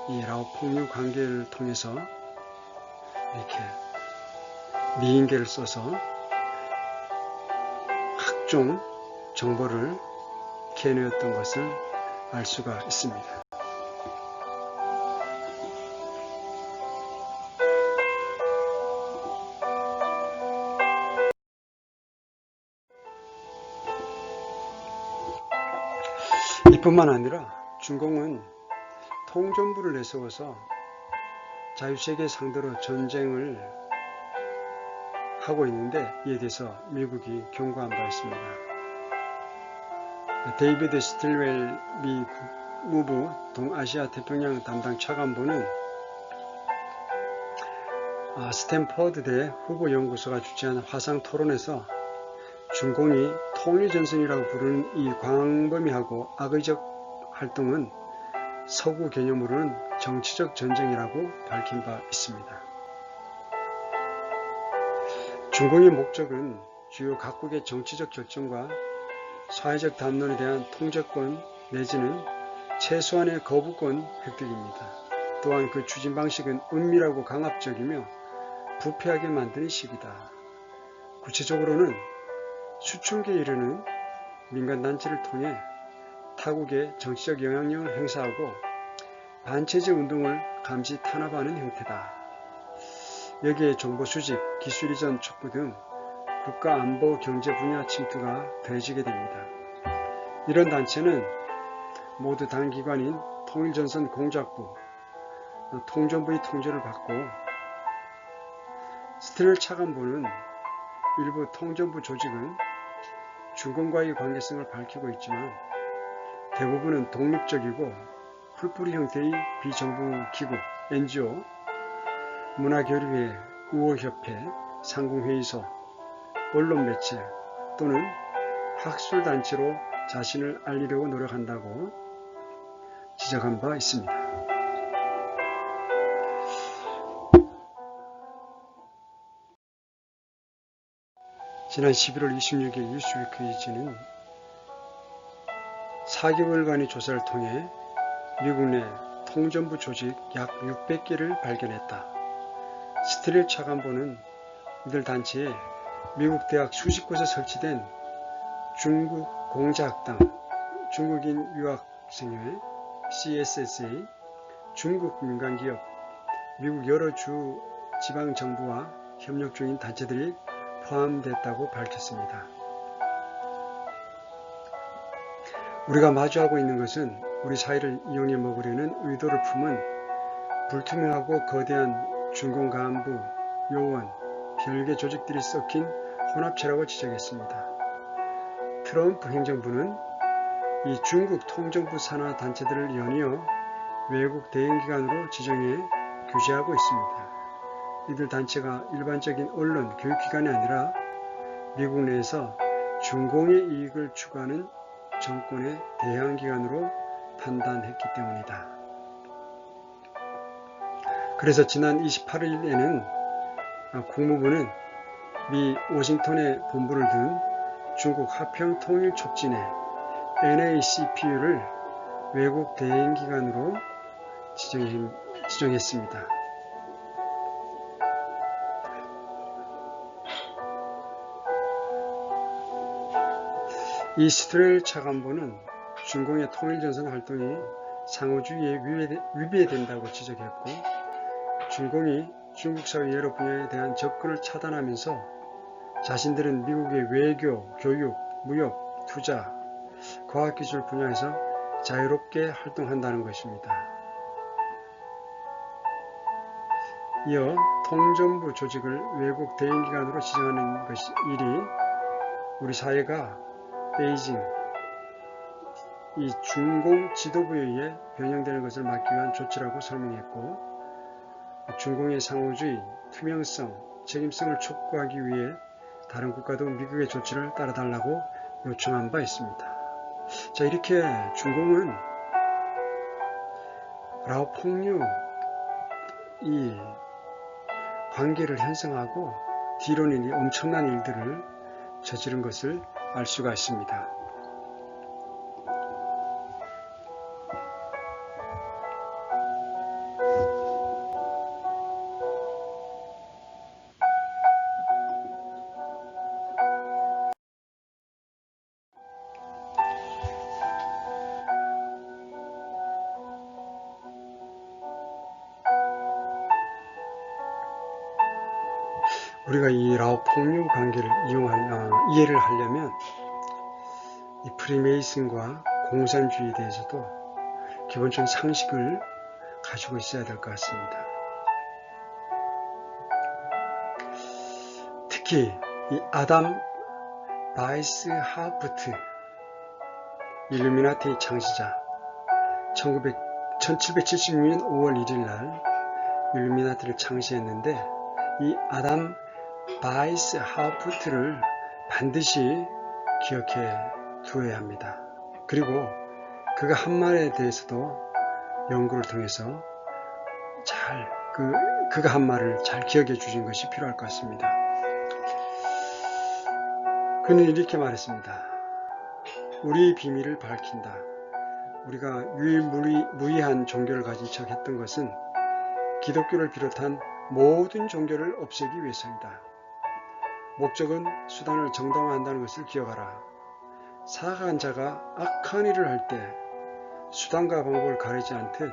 이 라오 폭류 관계를 통해서 이렇게 미인계를 써서 각종 정보를 캐내었던 것을 알 수가 있습니다. 이뿐만 아니라 중공은 통전부를 내세워서 자유세계 상대로 전쟁을 하고 있는데 이에 대해서 미국이 경고한 바 있습니다. 데이비드 스틸웰 미 국무부 동아시아 태평양 담당 차관보는 스탠퍼드대 후보연구소가 주최한 화상 토론에서 중공이 통일전선이라고 부르는 이 광범위하고 악의적 활동은 서구 개념으로는 정치적 전쟁이라고 밝힌 바 있습니다. 중공의 목적은 주요 각국의 정치적 결정과 사회적 담론에 대한 통제권 내지는 최소한의 거부권 획득입니다. 또한 그 추진 방식은 은밀하고 강압적이며 부패하게 만드는 시기다. 구체적으로는 수천 개에 이르는 민간단체를 통해 타국의 정치적 영향력을 행사하고 반체제 운동을 감시 탄압하는 형태다. 여기에 정보 수집, 기술 이전 촉구 등 국가 안보 경제 분야 침투가 더해지게 됩니다. 이런 단체는 모두 단기관인 통일전선 공작부, 통전부의 통제를 받고 스틸웰 차관보는 일부 통전부 조직은 중공과의 관계성을 밝히고 있지만 대부분은 독립적이고 풀뿌리 형태의 비정부 기구, NGO, 문화교류회, 우호협회, 상공회의소, 언론매체 또는 학술단체로 자신을 알리려고 노력한다고 지적한 바 있습니다. 지난 11월 26일 뉴스위크지는 4개월간의 조사를 통해 미국 내 통전부 조직 약 600개를 발견했다. 스틸웰 차관보는 이들 단체에 미국 대학 수십 곳에 설치된 중국 공자학당, 중국인 유학생회, CSSA, 중국 민간기업, 미국 여러 주 지방정부와 협력 중인 단체들이 포함됐다고 밝혔습니다. 우리가 마주하고 있는 것은 우리 사회를 이용해 먹으려는 의도를 품은 불투명하고 거대한 중공 간부, 요원, 별개 조직들이 섞인 혼합체라고 지적했습니다. 트럼프 행정부는 이 중국 통정부 산하 단체들을 연이어 외국 대행기관으로 지정해 규제하고 있습니다. 이들 단체가 일반적인 언론, 교육기관이 아니라 미국 내에서 중공의 이익을 추구하는 정권의 대항기관으로 판단했기 때문이다. 그래서 지난 28일에는 국무부는 미 워싱턴에 본부를 둔 중국 화평통일촉진회 NACPU를 외국 대행기관으로 지정했습니다. 이 스틸웰 차관보는 중공의 통일전선 활동이 상호주의에 위배된다고 지적했고 중공이 중국 사회 여러 분야에 대한 접근을 차단하면서 자신들은 미국의 외교, 교육, 무역, 투자, 과학기술 분야에서 자유롭게 활동한다는 것입니다. 이어 통정부 조직을 외국 대행기관으로 지정하는 일이 우리 사회가 베이징, 이 중공 지도부에 의해 변형되는 것을 막기 위한 조치라고 설명했고, 중공의 상호주의, 투명성, 책임성을 촉구하기 위해 다른 국가도 미국의 조치를 따라달라고 요청한 바 있습니다. 자, 이렇게 중공은 라오 폭류 이 관계를 형성하고 뒤로는 엄청난 일들을 저지른 것을 알 수가 있습니다. 우리가 이 라오 폭류 관계를 이해를 하려면 이 프리메이슨과 공산주의에 대해서도 기본적인 상식을 가지고 있어야 될 것 같습니다. 특히 이 아담 바이스하프트, 일루미나티의 창시자, 1776년 5월 1일 날 일루미나티를 창시했는데, 이 아담 바이스하프트를 반드시 기억해 두어야 합니다. 그리고 그가 한 말에 대해서도 연구를 통해서 그가 한 말을 잘 기억해 주신 것이 필요할 것 같습니다. 그는 이렇게 말했습니다. 우리의 비밀을 밝힌다. 우리가 유일무이한 종교를 가진 척 했던 것은 기독교를 비롯한 모든 종교를 없애기 위해서이다. 목적은 수단을 정당화한다는 것을 기억하라. 사악한 자가 악한 일을 할 때 수단과 방법을 가리지 않듯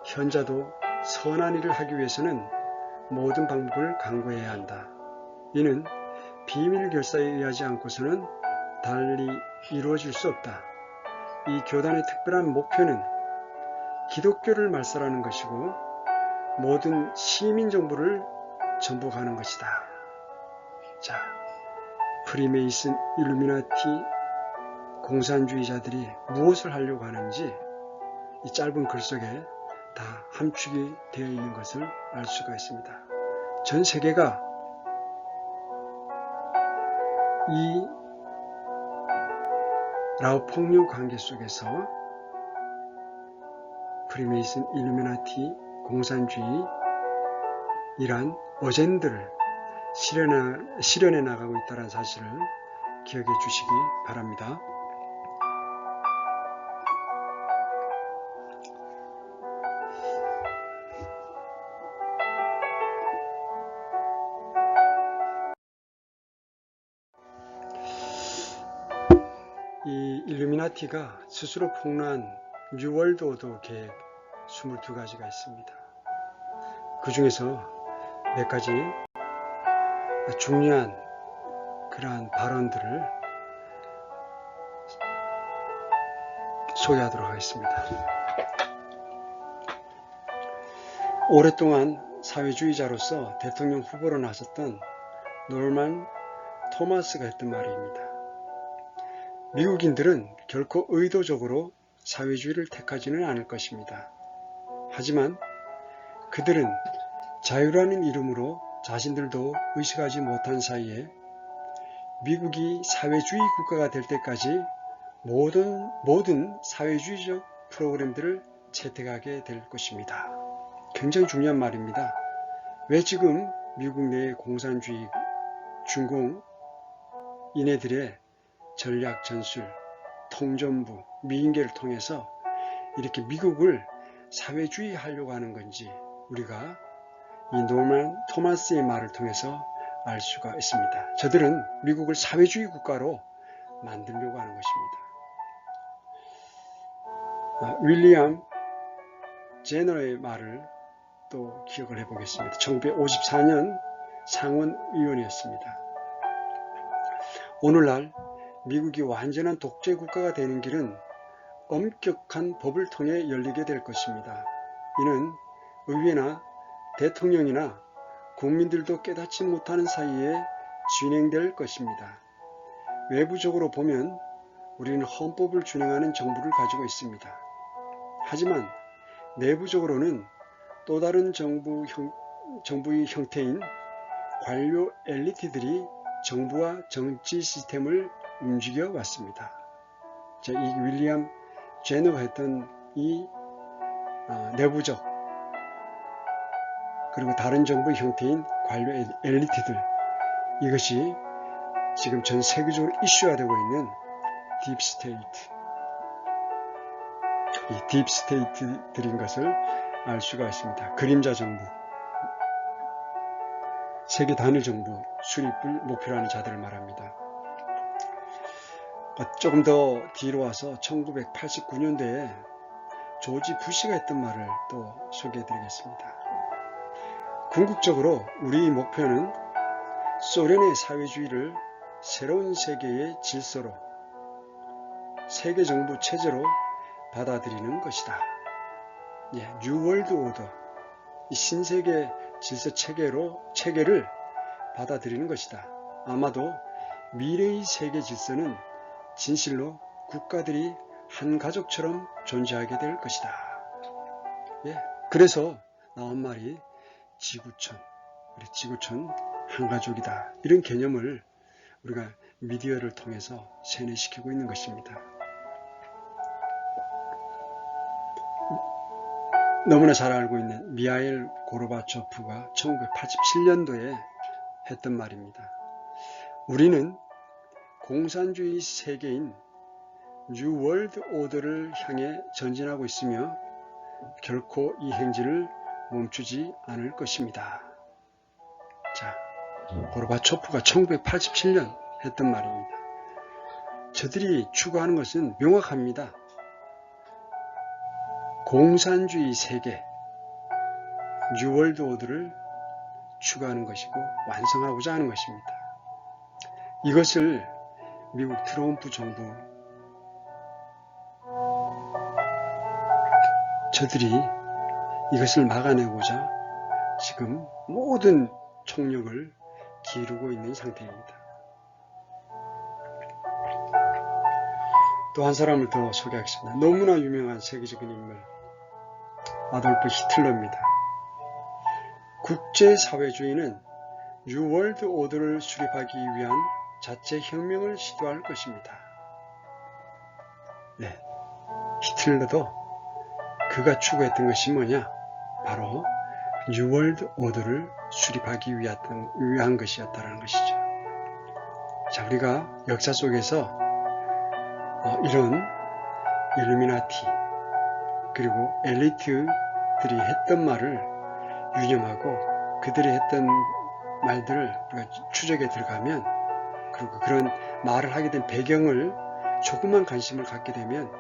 현자도 선한 일을 하기 위해서는 모든 방법을 강구해야 한다. 이는 비밀 결사에 의하지 않고서는 달리 이루어질 수 없다. 이 교단의 특별한 목표는 기독교를 말살하는 것이고 모든 시민 정부를 전복하는 것이다. 자, 프리메이슨, 일루미나티, 공산주의자들이 무엇을 하려고 하는지 이 짧은 글 속에 다 함축이 되어 있는 것을 알 수가 있습니다. 전 세계가 이 라오 폭류 관계 속에서 프리메이슨, 일루미나티, 공산주의 이란 어젠들을 실현해 나가고 있다는 사실을 기억해 주시기 바랍니다. 이 일루미나티가 스스로 폭로한 뉴월드 오더 계획 22가지가 있습니다. 그 중에서 몇 가지 중요한 그러한 발언들을 소개하도록 하겠습니다. 오랫동안 사회주의자로서 대통령 후보로 나섰던 노만 토마스가 했던 말입니다. 미국인들은 결코 의도적으로 사회주의를 택하지는 않을 것입니다. 하지만 그들은 자유라는 이름으로 자신들도 의식하지 못한 사이에 미국이 사회주의 국가가 될 때까지 모든 사회주의적 프로그램들을 채택하게 될 것입니다. 굉장히 중요한 말입니다. 왜 지금 미국 내의 공산주의, 중공, 이네들의 전략 전술, 통전부, 미인계를 통해서 이렇게 미국을 사회주의 하려고 하는 건지 우리가 이 노만 토마스의 말을 통해서 알 수가 있습니다. 저들은 미국을 사회주의 국가로 만들려고 하는 것입니다. 윌리엄 제너의 말을 또 기억을 해보겠습니다. 1954년 상원의원이었습니다. 오늘날 미국이 완전한 독재 국가가 되는 길은 엄격한 법을 통해 열리게 될 것입니다. 이는 의회나 대통령이나 국민들도 깨닫지 못하는 사이에 진행될 것입니다. 외부적으로 보면 우리는 헌법을 준행하는 정부를 가지고 있습니다. 하지만 내부적으로는 또 다른 정부의 형태인 관료 엘리트들이 정부와 정치 시스템을 움직여 왔습니다. 이 윌리엄 제너가 했던 이 내부적 그리고 다른 정부의 형태인 관료 엘리트들, 이것이 지금 전 세계적으로 이슈화되고 있는 딥스테이트, 이 딥스테이트들인 것을 알 수가 있습니다. 그림자 정부, 세계 단일 정부 수립을 목표로 하는 자들을 말합니다. 조금 더 뒤로 와서 1989년도에 조지 부시가 했던 말을 또 소개해 드리겠습니다. 궁극적으로 우리의 목표는 소련의 사회주의를 새로운 세계의 질서로, 세계정부 체제로 받아들이는 것이다. 뉴 월드 오더, 이 신세계 질서 체계를 받아들이는 것이다. 아마도 미래의 세계 질서는 진실로 국가들이 한 가족처럼 존재하게 될 것이다. 그래서 나온 말이 지구촌, 우리 지구촌 한 가족이다. 이런 개념을 우리가 미디어를 통해서 세뇌시키고 있는 것입니다. 너무나 잘 알고 있는 미하일 고르바초프가 1987년도에 했던 말입니다. 우리는 공산주의 세계인 뉴 월드 오더를 향해 전진하고 있으며 결코 이 행진을 멈추지 않을 것입니다. 자, 고르바초프가 1987년 했던 말입니다. 저들이 추구하는 것은 명확합니다. 공산주의 세계, 뉴 월드 오더를 추구하는 것이고 완성하고자 하는 것입니다. 이것을 미국 트럼프 정부, 저들이 이것을 막아내고자 지금 모든 총력을 기울이고 있는 상태입니다. 또 한 사람을 더 소개하겠습니다. 너무나 유명한 세계적인 인물, 아돌프 히틀러입니다. 국제사회주의는 뉴 월드 오더를 수립하기 위한 자체 혁명을 시도할 것입니다. 히틀러도 그가 추구했던 것이 뭐냐? 바로 뉴 월드 오더를 수립하기 위한 것이었다는 것이죠. 자, 우리가 역사 속에서 이런 일루미나티 그리고 엘리트들이 했던 말을 유념하고 그들이 했던 말들을 우리가 추적에 들어가면, 그리고 그런 말을 하게 된 배경을 조금만 관심을 갖게 되면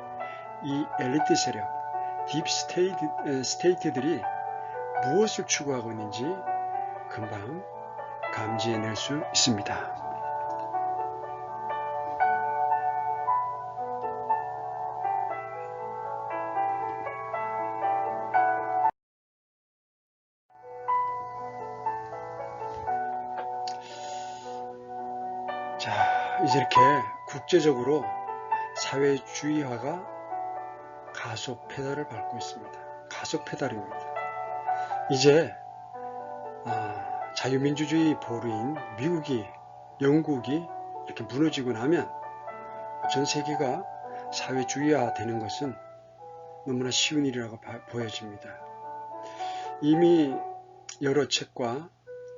이 엘리트 세력, 딥스테이트들이 무엇을 추구하고 있는지 금방 감지해낼 수 있습니다. 자, 이제 이렇게 국제적으로 사회주의화가 가속 페달을 밟고 있습니다. 가속 페달입니다. 이제 자유민주주의 보루인 미국이, 영국이 이렇게 무너지고 나면 전 세계가 사회주의화 되는 것은 너무나 쉬운 일이라고 보여집니다. 이미 여러 책과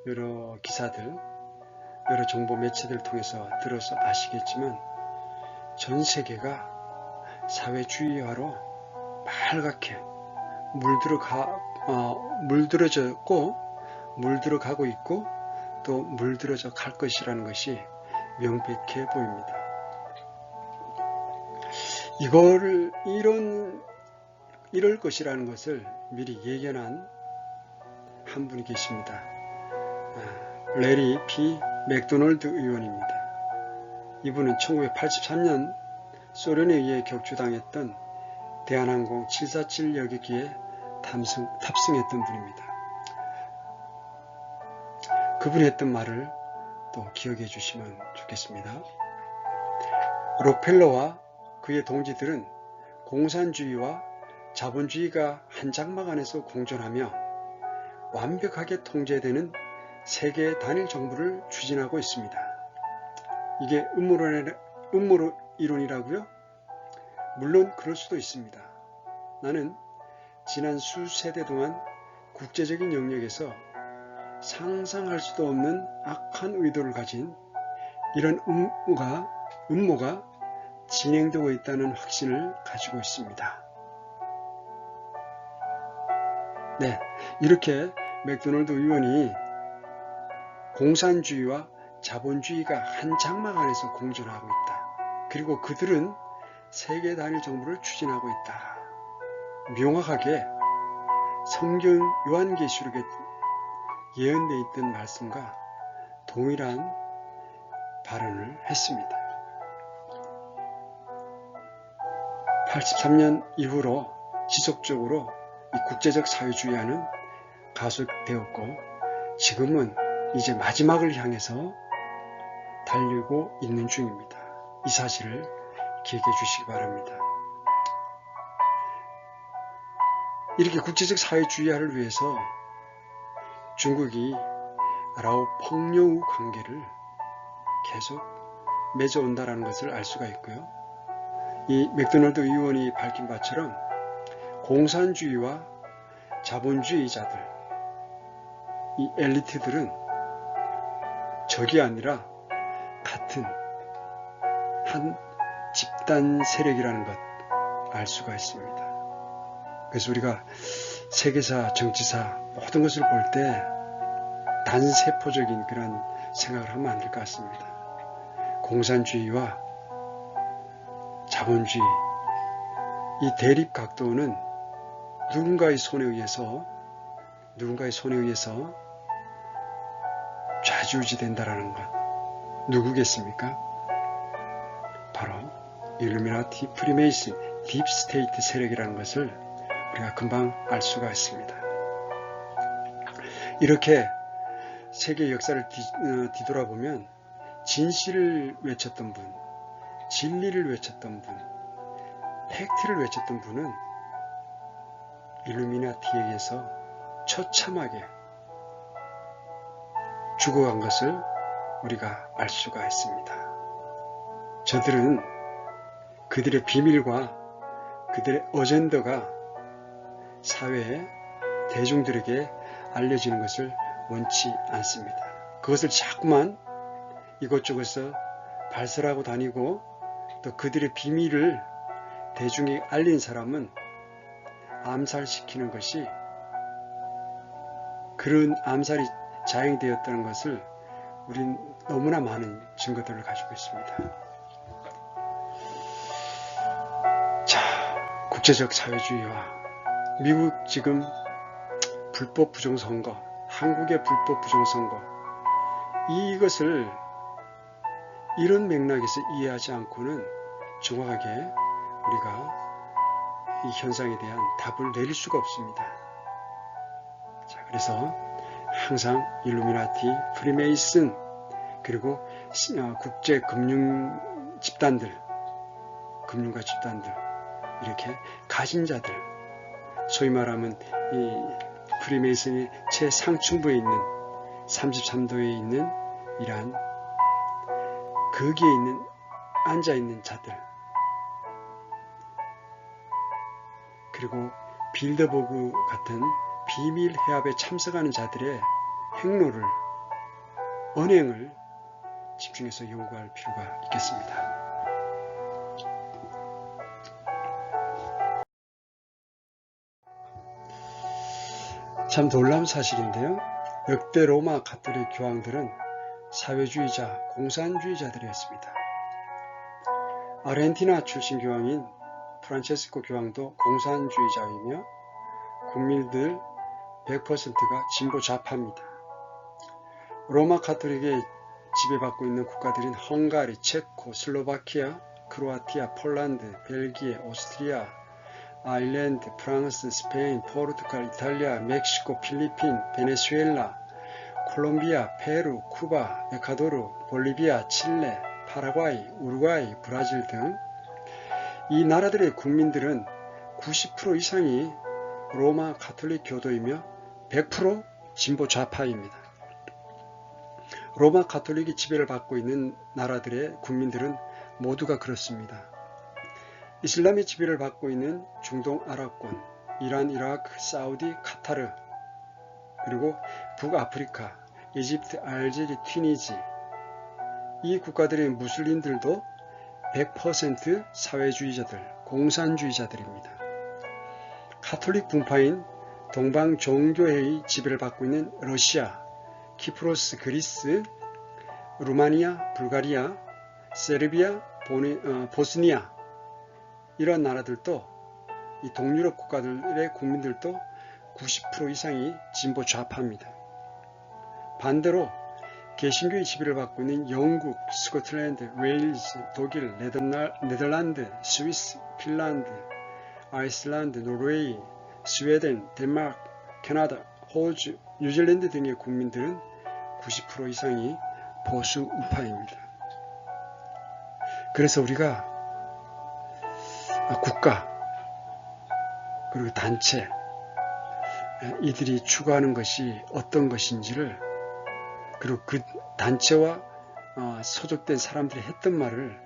여러 기사들, 여러 정보 매체들 통해서 들어서 아시겠지만 전 세계가 사회주의화로 빨갛게 물들어가고 있고 또 물들어져 갈 것이라는 것이 명백해 보입니다. 이럴 것이라는 것을 미리 예견한 한 분이 계십니다. 레리 P. 맥도널드 의원입니다. 이분은 1983년 소련에 의해 격추당했던 대한항공 747 여객기에 탑승했던 분입니다. 그분이 했던 말을 또 기억해 주시면 좋겠습니다. 록펠러와 그의 동지들은 공산주의와 자본주의가 한 장막 안에서 공존하며 완벽하게 통제되는 세계 단일 정부를 추진하고 있습니다. 이게 음모로 이론이라고요? 물론 그럴 수도 있습니다. 나는 지난 수세대 동안 국제적인 영역에서 상상할 수도 없는 악한 의도를 가진 이런 음모가 진행되고 있다는 확신을 가지고 있습니다. 네, 이렇게 맥도널드 의원이 공산주의와 자본주의가 한 장막 안에서 공존하고 있다. 그리고 그들은 세계 단일 정부를 추진하고 있다. 명확하게 성경 요한계시록에 예언되어 있던 말씀과 동일한 발언을 했습니다. 83년 이후로 지속적으로 이 국제적 사회주의화는 가속되었고 지금은 이제 마지막을 향해서 달리고 있는 중입니다. 이 사실을 기억해 주시기 바랍니다. 이렇게 국제적 사회주의화를 위해서 중국이 라오 펑여우 관계를 계속 맺어온다는 것을 알 수가 있고요. 이 맥도널드 의원이 밝힌 바처럼 공산주의와 자본주의자들, 이 엘리트들은 적이 아니라 같은 한 집단 세력이라는 것 알 수가 있습니다. 그래서 우리가 세계사, 정치사 모든 것을 볼 때 단세포적인 그런 생각을 하면 안 될 것 같습니다. 공산주의와 자본주의, 이 대립 각도는 누군가의 손에 의해서 좌지우지된다라는 것 누구겠습니까? 바로 일루미나티, 프리메이슨, 딥스테이트 세력이라는 것을 우리가 금방 알 수가 있습니다. 이렇게 세계 역사를 뒤돌아보면 진실을 외쳤던 분, 진리를 외쳤던 분, 팩트를 외쳤던 분은 일루미나티에게서 처참하게 죽어간 것을 우리가 알 수가 있습니다. 저들은 그들의 비밀과 그들의 어젠더가 사회에 대중들에게 알려지는 것을 원치 않습니다. 그것을 자꾸만 이곳저곳에서 발설하고 다니고 또 그들의 비밀을 대중에 알린 사람은 암살시키는 것이 그런 암살이 자행되었다는 것을 우린 너무나 많은 증거들을 가지고 있습니다. 자, 국제적 사회주의와 미국 지금 불법 부정선거, 한국의 불법 부정선거, 이것을 이런 맥락에서 이해하지 않고는 정확하게 우리가 이 현상에 대한 답을 내릴 수가 없습니다. 자, 그래서 항상 일루미나티, 프리메이슨, 그리고 국제 금융 집단들, 금융가 집단들, 이렇게 가진 자들, 소위 말하면 이 프리메이슨의 최상층부에 있는 33도에 있는 이러한 거기에 앉아있는 자들, 그리고 빌더버그 같은 비밀 해압에 참석하는 자들의 행로를, 언행을 집중해서 연구할 필요가 있겠습니다. 참 놀라운 사실인데요. 역대 로마 가톨릭 교황들은 사회주의자, 공산주의자들이었습니다. 아르헨티나 출신 교황인 프란체스코 교황도 공산주의자이며 국민들 100%가 진보 좌파입니다. 로마 가톨릭의 지배받고 있는 국가들인 헝가리, 체코, 슬로바키아, 크로아티아, 폴란드, 벨기에, 오스트리아, 아일랜드, 프랑스, 스페인, 포르투갈, 이탈리아, 멕시코, 필리핀, 베네수엘라, 콜롬비아, 페루, 쿠바, 에콰도르, 볼리비아, 칠레, 파라과이, 우루과이, 브라질 등 이 나라들의 국민들은 90% 이상이 로마 가톨릭 교도이며 100% 진보 좌파입니다. 로마 가톨릭이 지배를 받고 있는 나라들의 국민들은 모두가 그렇습니다. 이슬람의 지배를 받고 있는 중동 아랍권, 이란, 이라크, 사우디, 카타르, 그리고 북아프리카, 이집트, 알제리, 튀니지, 이 국가들의 무슬림들도 100% 사회주의자들, 공산주의자들입니다. 가톨릭 분파인 동방 종교회의 지배를 받고 있는 러시아, 키프로스, 그리스, 루마니아, 불가리아, 세르비아, 보스니아 이런 나라들도 이 동유럽 국가들의 국민들도 90% 이상이 진보 좌파입니다. 반대로 개신교의 지배를 받고 있는 영국, 스코틀랜드, 웨일즈, 독일, 네덜란드, 스위스, 핀란드, 아이슬란드, 노르웨이, 스웨덴, 덴마크, 캐나다, 호주, 뉴질랜드 등의 국민들은 90% 이상이 보수 우파입니다. 그래서 우리가 국가 그리고 단체 이들이 추구하는 것이 어떤 것인지를 그리고 그 단체와 소속된 사람들이 했던 말을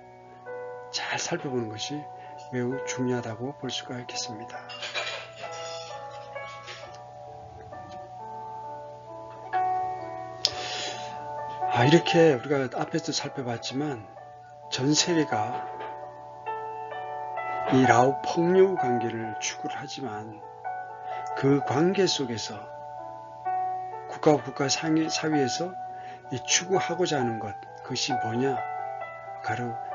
잘 살펴보는 것이 매우 중요하다고 볼 수가 있겠습니다. 이렇게 우리가 앞에서 살펴봤지만 전 세계가 이 라오 폭력 관계를 추구를 하지만 그 관계 속에서 국가와 국가 사회에서 이 추구하고자 하는 것, 그것이 뭐냐?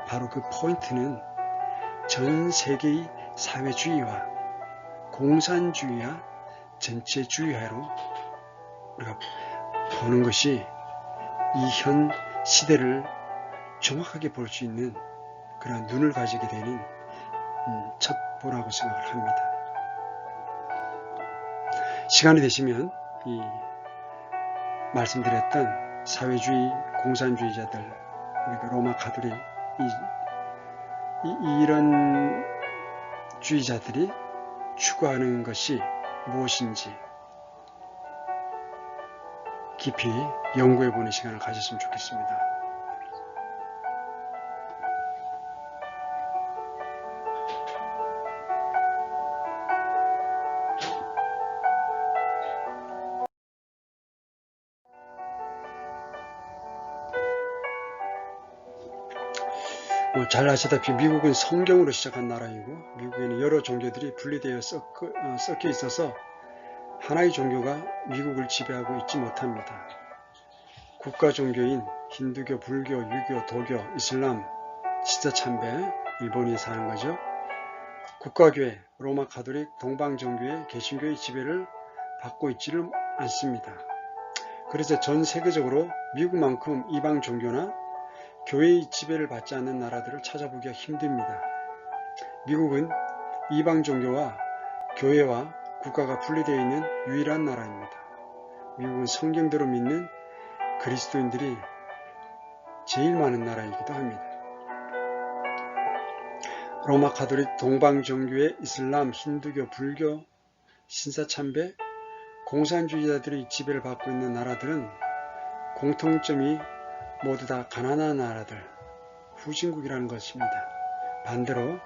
바로 그 포인트는 전 세계의 사회주의와 공산주의와 전체주의화로 우리가 보는 것이 이 현 시대를 정확하게 볼 수 있는 그런 눈을 가지게 되는 첩보라고 생각을 합니다. 시간이 되시면 이 말씀드렸던 사회주의, 공산주의자들, 우리가 로마 가톨릭 이런 주의자들이 추구하는 것이 무엇인지 깊이 연구해보는 시간을 가졌으면 좋겠습니다. 잘 아시다시피 미국은 성경으로 시작한 나라이고 미국에는 여러 종교들이 분리되어 섞여 있어서 하나의 종교가 미국을 지배하고 있지 못합니다. 국가 종교인 힌두교, 불교, 유교, 도교, 이슬람, 신사참배, 일본이 사는 거죠. 국가교회, 로마 가톨릭, 동방종교의 개신교의 지배를 받고 있지는 않습니다. 그래서 전 세계적으로 미국만큼 이방 종교나 교회의 지배를 받지 않는 나라들을 찾아보기가 힘듭니다. 미국은 이방 종교와 교회와 국가가 분리되어 있는 유일한 나라입니다. 미국은 성경대로 믿는 그리스도인들이 제일 많은 나라이기도 합니다. 로마 가톨릭, 동방종교의 이슬람, 힌두교, 불교, 신사참배, 공산주의자들의 지배를 받고 있는 나라들은 공통점이 모두 다 가난한 나라들, 후진국이라는 것입니다. 반대로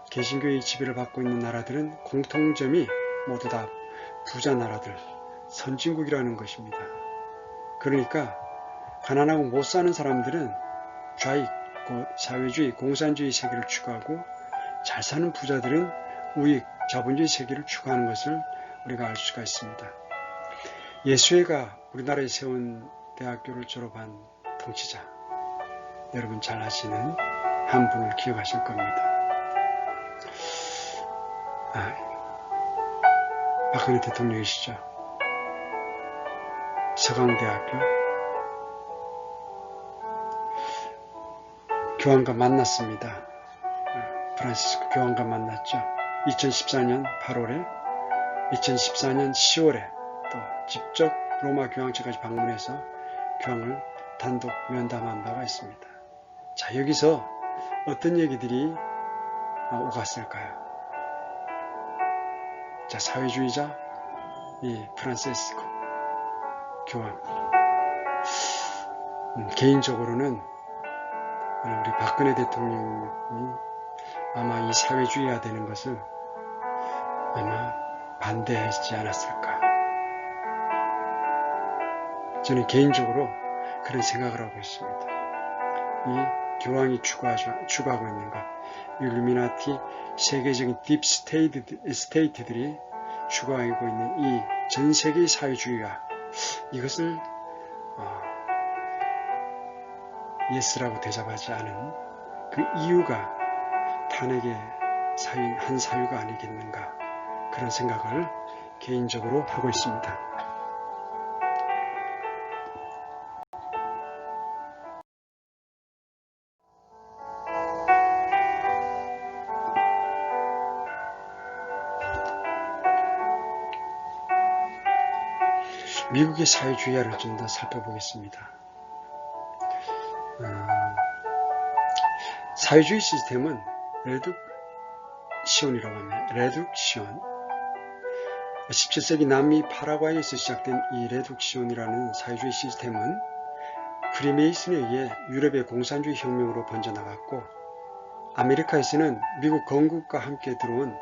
개신교의 지배를 받고 있는 나라들은 공통점이 모두 다 부자 나라들, 선진국이라는 것입니다. 그러니까 가난하고 못 사는 사람들은 좌익, 곧 사회주의, 공산주의 세계를 추구하고 잘 사는 부자들은 우익, 자본주의 세계를 추구하는 것을 우리가 알 수가 있습니다. 예수회가 우리나라에 세운 대학교를 졸업한 통치자, 여러분 잘 아시는 한 분을 기억하실 겁니다. 박근혜 대통령이시죠. 서강대학교 교황과 만났습니다. 프란시스코 교황과 만났죠. 2014년 8월에 2014년 10월에 또 직접 로마 교황청까지 방문해서 교황을 단독 면담한 바가 있습니다. 자, 여기서 어떤 얘기들이 오갔을까요? 자, 사회주의자 이 프란시스코 교황, 개인적으로는 우리 박근혜 대통령이 아마 이 사회주의화 되는 것을 아마 반대하지 않았을까. 저는 개인적으로 그런 생각을 하고 있습니다. 이 교황이 추구하고 있는 것, 일루미나티 세계적인 딥 스테이트들이 추구하고 있는 이 전 세계의 사회주의화, 이것을 예스라고 대접하지 않은 그 이유가 탄핵의 한 사유가 아니겠는가, 그런 생각을 개인적으로 하고 있습니다. 미국의 사회주의화를 좀 더 살펴보겠습니다. 사회주의 시스템은 레둑시온이라고 합니다. 레둑시온. 17세기 남미 파라과이에서 시작된 이 레둑시온이라는 사회주의 시스템은 프리메이슨에 의해 유럽의 공산주의 혁명으로 번져나갔고, 아메리카에서는 미국 건국과 함께 들어온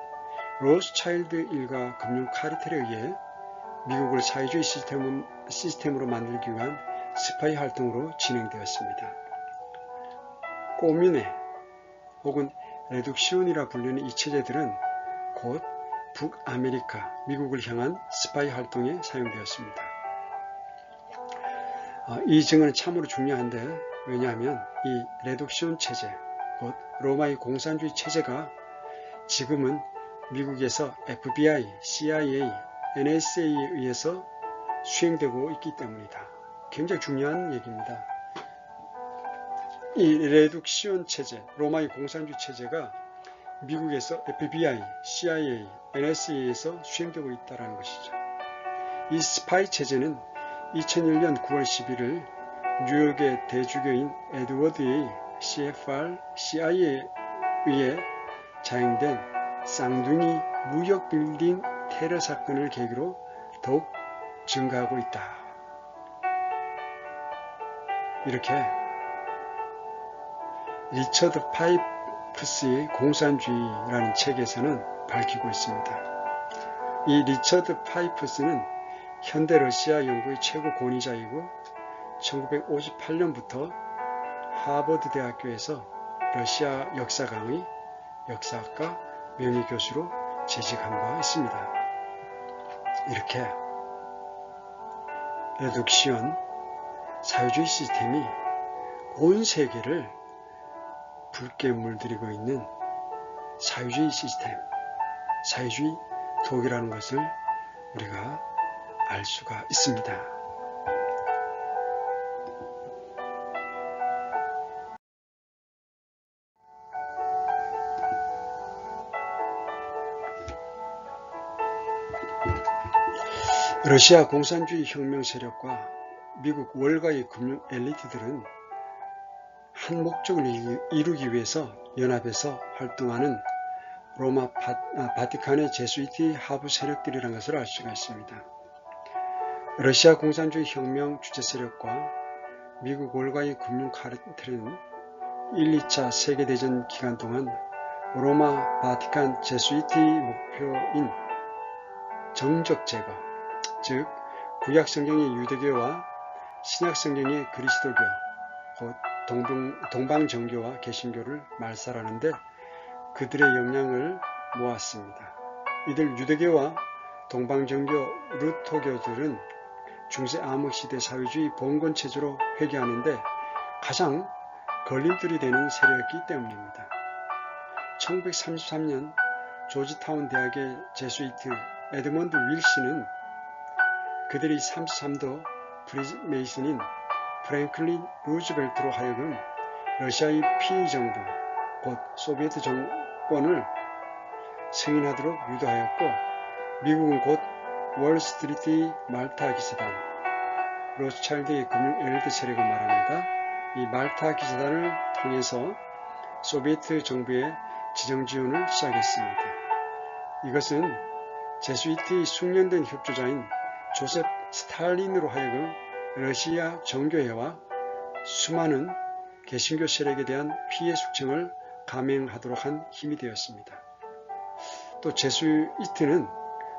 로스차일드 일가 금융 카르텔에 의해 미국을 사회주의 시스템으로 만들기 위한 스파이 활동으로 진행되었습니다. 꼬미네 혹은 레둑시온이라 불리는 이 체제들은 곧 북아메리카, 미국을 향한 스파이 활동에 사용되었습니다. 이 증언은 참으로 중요한데, 왜냐하면 이 레둑시온 체제, 곧 로마의 공산주의 체제가 지금은 미국에서 FBI, CIA, NSA에 의해서 수행되고 있기 때문이다. 굉장히 중요한 얘기입니다. 이 레둑시온 체제, 로마의 공산주의 체제가 미국에서 FBI, CIA, NSA에서 수행되고 있다는 것이죠. 이 스파이 체제는 2001년 9월 11일 뉴욕의 대주교인 에드워드 A. CFR CIA에 의해 자행된 쌍둥이 무역 빌딩 테러 사건을 계기로 더욱 증가하고 있다. 이렇게 리처드 파이프스의 공산주의라는 책에서는 밝히고 있습니다. 이 리처드 파이프스는 현대 러시아 연구의 최고 권위자이고 1958년부터 하버드 대학교에서 러시아 역사 강의, 역사학과 명예교수로 재직한 바 있습니다. 이렇게 레둑시온 사회주의 시스템이 온 세계를 붉게 물들이고 있는 사회주의 시스템, 사회주의 독이라는 것을 우리가 알 수가 있습니다. 러시아 공산주의 혁명 세력과 미국 월가의 금융 엘리트들은 한 목적을 이루기 위해서 연합해서 활동하는 로마 바티칸의 제수이트 하부 세력들이라는 것을 알 수가 있습니다. 러시아 공산주의 혁명 주체 세력과 미국 월가의 금융 카르텔은 1, 2차 세계대전 기간 동안 로마 바티칸 제수이트의 목표인 정적 제거, 즉 구약성경의 유대교와 신약성경의 그리스도교, 곧 동방정교와 개신교를 말살하는데 그들의 역량을 모았습니다. 이들 유대교와 동방정교 루터교들은 중세 암흑시대 사회주의 봉건체제로 회귀하는데 가장 걸림돌이 되는 세력이기 때문입니다. 1933년 조지타운 대학의 제수이트 에드먼드 윌시는 그들이 33도 프리메이슨인 프랭클린 루즈벨트로 하여금 러시아의 피정부, 곧 소비에트 정권을 승인하도록 유도하였고, 미국은 곧 월스트리트의 말타 기사단, 로스차일드의 금융 엘리트 세력을 말합니다. 이 말타 기사단을 통해서 소비에트 정부의 지정 지원을 시작했습니다. 이것은 제수이트의 숙련된 협조자인 조셉 스탈린으로 하여금 러시아 정교회와 수많은 개신교 세력에 대한 피해 숙청을 감행하도록 한 힘이 되었습니다. 또 제수이트는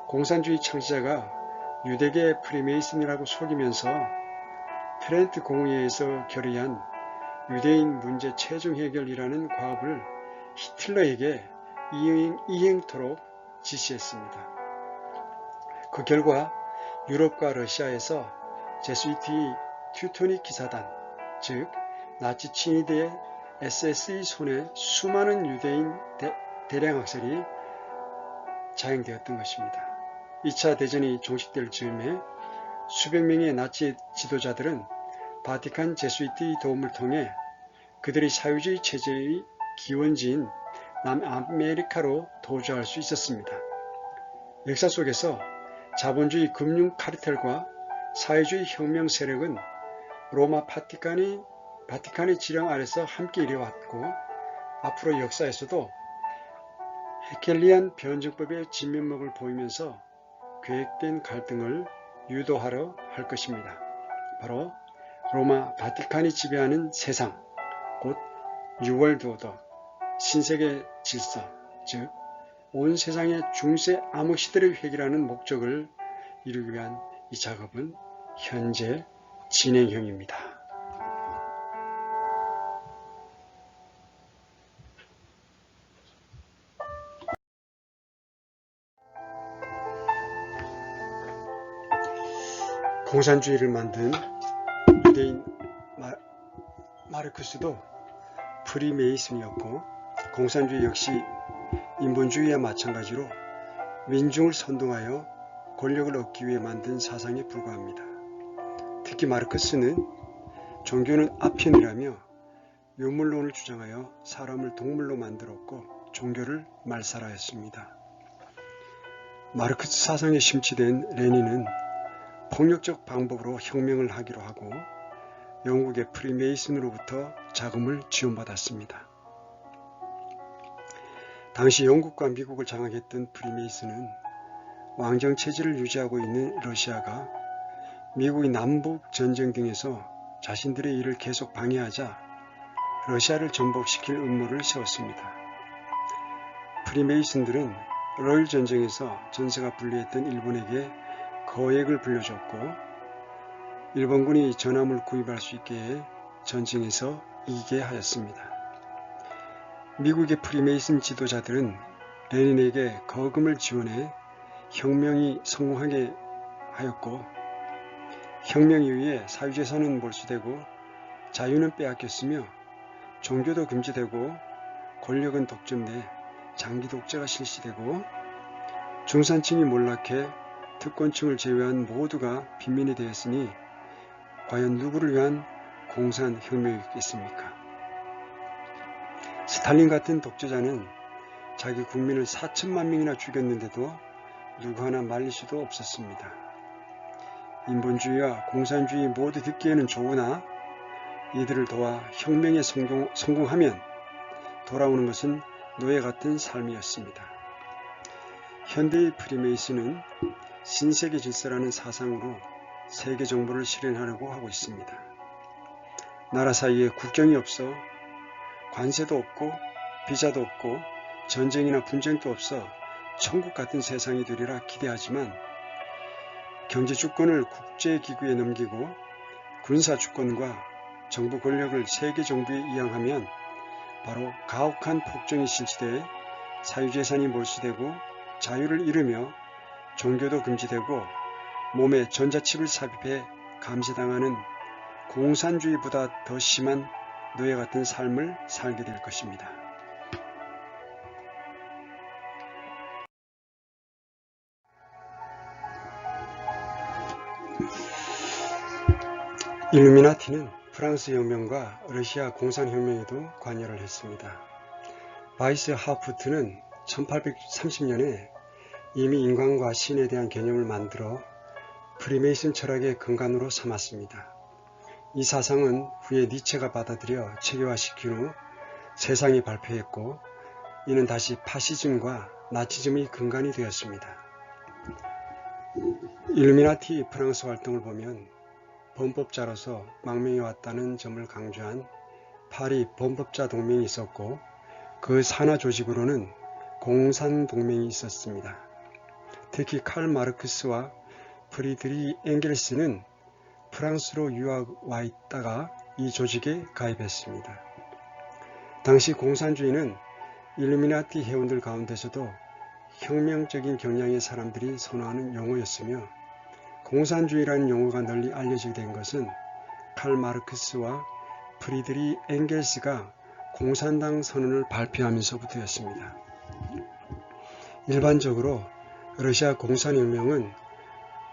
공산주의 창시자가 유대계 프리메이슨이라고 속이면서 트렌트 공의회에서 결의한 유대인 문제 최종 해결이라는 과업을 히틀러에게 이행토록 지시했습니다. 그 결과 유럽과 러시아에서 제수이트의 튜토닉 기사단, 즉 나치 친위대의 SS의 손에 수많은 유대인 대량 학살이 자행되었던 것입니다. 2차 대전이 종식될 즈음에 수백 명의 나치 지도자들은 바티칸 제수이트의 도움을 통해 그들의 사회주의 체제의 기원지인 남아메리카로 도주할 수 있었습니다. 역사 속에서 자본주의 금융 카르텔과 사회주의 혁명 세력은 로마 바티칸의 지령 아래서 함께 일해왔고, 앞으로 역사에서도 헤켈리안 변증법의 진면목을 보이면서 계획된 갈등을 유도하려 할 것입니다. 바로 로마 바티칸이 지배하는 세상, 곧 뉴월드 오더, 신세계 질서, 즉 온 세상의 중세 암흑 시대를 해결하는 목적을 이루기 위한 이 작업은 현재 진행형입니다. 공산주의를 만든 유대인 마르크스도 프리메이슨이었고, 공산주의 역시 인본주의와 마찬가지로 민중을 선동하여 권력을 얻기 위해 만든 사상에 불과합니다. 특히 마르크스는 종교는 아편이라며 유물론을 주장하여 사람을 동물로 만들었고 종교를 말살하였습니다. 마르크스 사상에 심취된 레닌은 폭력적 방법으로 혁명을 하기로 하고 영국의 프리메이슨으로부터 자금을 지원받았습니다. 당시 영국과 미국을 장악했던 프리메이슨은 왕정체제를 유지하고 있는 러시아가 미국의 남북 전쟁 등에서 자신들의 일을 계속 방해하자 러시아를 전복시킬 음모를 세웠습니다. 프리메이슨들은 러일 전쟁에서 전세가 불리했던 일본에게 거액을 불려줬고, 일본군이 전함을 구입할 수 있게 해 전쟁에서 이기게 하였습니다. 미국의 프리메이슨 지도자들은 레닌에게 거금을 지원해 혁명이 성공하게 하였고, 혁명 이후에 사유재산은 몰수되고 자유는 빼앗겼으며 종교도 금지되고 권력은 독점돼 장기 독재가 실시되고 중산층이 몰락해 특권층을 제외한 모두가 빈민이 되었으니 과연 누구를 위한 공산혁명이겠습니까? 스탈린 같은 독재자는 자기 국민을 4천만 명이나 죽였는데도 누구 하나 말릴 수도 없었습니다. 인본주의와 공산주의 모두 듣기에는 좋으나 이들을 도와 혁명에 성공하면 돌아오는 것은 노예 같은 삶이었습니다. 현대의 프리메이슨은 신세계 질서라는 사상으로 세계 정부를 실현하려고 하고 있습니다. 나라 사이에 국경이 없어 관세도 없고 비자도 없고 전쟁이나 분쟁도 없어 천국 같은 세상이 되리라 기대하지만 경제 주권을 국제기구에 넘기고 군사 주권과 정부 권력을 세계 정부에 이양하면 바로 가혹한 폭정이 실시돼 사유재산이 몰수되고 자유를 잃으며 종교도 금지되고 몸에 전자칩을 삽입해 감시당하는 공산주의보다 더 심한 노예 같은 삶을 살게 될 것입니다. 일루미나티는 프랑스 혁명과 러시아 공산혁명에도 관여를 했습니다. 바이스 하우프트는 1830년에 이미 인간과 신에 대한 개념을 만들어 프리메이슨 철학의 근간으로 삼았습니다. 이 사상은 후에 니체가 받아들여 체계화시킨 후 세상에 발표했고, 이는 다시 파시즘과 나치즘의 근간이 되었습니다. 일루미나티 프랑스 활동을 보면 범법자로서 망명해왔다는 점을 강조한 파리 범법자 동맹이 있었고, 그 산하 조직으로는 공산동맹이 있었습니다. 특히 칼 마르크스와 프리드리 엥겔스는 프랑스로 유학 와 있다가 이 조직에 가입했습니다. 당시 공산주의는 일루미나티 회원들 가운데서도 혁명적인 경향의 사람들이 선호하는 용어였으며, 공산주의라는 용어가 널리 알려지게 된 것은 칼 마르크스와 프리드리 엥겔스가 공산당 선언을 발표하면서부터였습니다. 일반적으로 러시아 공산혁명은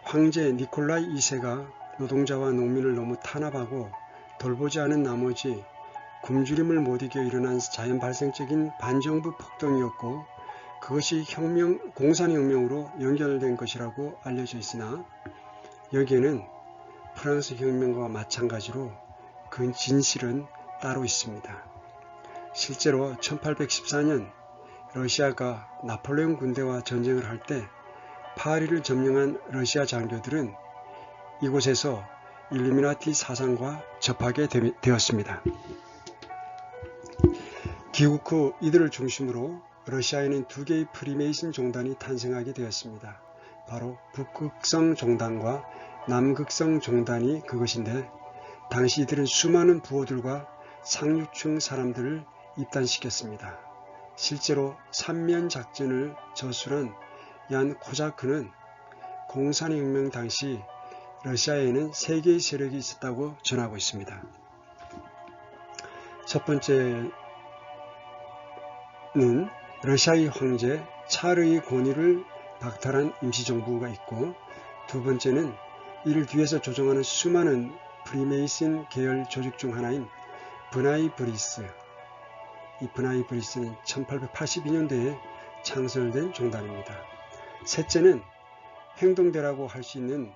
황제 니콜라이 2세가 노동자와 농민을 너무 탄압하고 돌보지 않은 나머지 굶주림을 못 이겨 일어난 자연 발생적인 반정부 폭동이었고, 그것이 공산혁명으로 연결된 것이라고 알려져 있으나, 여기에는 프랑스 혁명과 마찬가지로 그 진실은 따로 있습니다. 실제로 1814년 러시아가 나폴레옹 군대와 전쟁을 할 때 파리를 점령한 러시아 장교들은 이곳에서 일루미나티 사상과 접하게 되었습니다. 귀국 후 이들을 중심으로 러시아에는 두 개의 프리메이슨 종단이 탄생하게 되었습니다. 바로 북극성 종단과 남극성 종단이 그것인데, 당시 이들은 수많은 부호들과 상류층 사람들을 입단시켰습니다. 실제로 삼면작전을 저술한 얀 코자크는 공산혁명 당시 러시아에는 세 개의 세력이 있었다고 전하고 있습니다. 첫 번째는 러시아의 황제 차르의 권위를 박탈한 임시정부가 있고, 두 번째는 이를 뒤에서 조종하는 수많은 프리메이슨 계열 조직 중 하나인 브나이 브리스. 이 브나이 브리스는 1882년도에 창설된 종단입니다. 셋째는 행동대라고 할 수 있는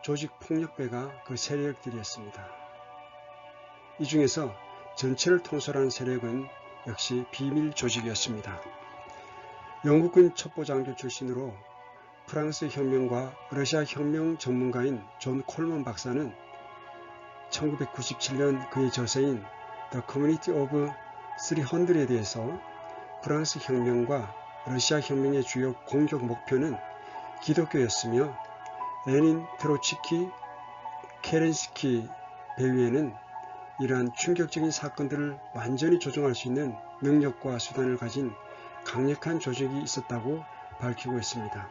조직폭력배가 그 세력들이었습니다. 이 중에서 전체를 통솔하는 세력은 역시 비밀 조직이었습니다. 영국군 첩보장교 출신으로 프랑스 혁명과 러시아 혁명 전문가인 존 콜먼 박사는 1997년 그의 저서인 The Community of 300에 대해서 프랑스 혁명과 러시아 혁명의 주요 공격 목표는 기독교였으며, 레닌, 트로츠키, 케렌스키 배후에는 이러한 충격적인 사건들을 완전히 조종할 수 있는 능력과 수단을 가진 강력한 조직이 있었다고 밝히고 있습니다.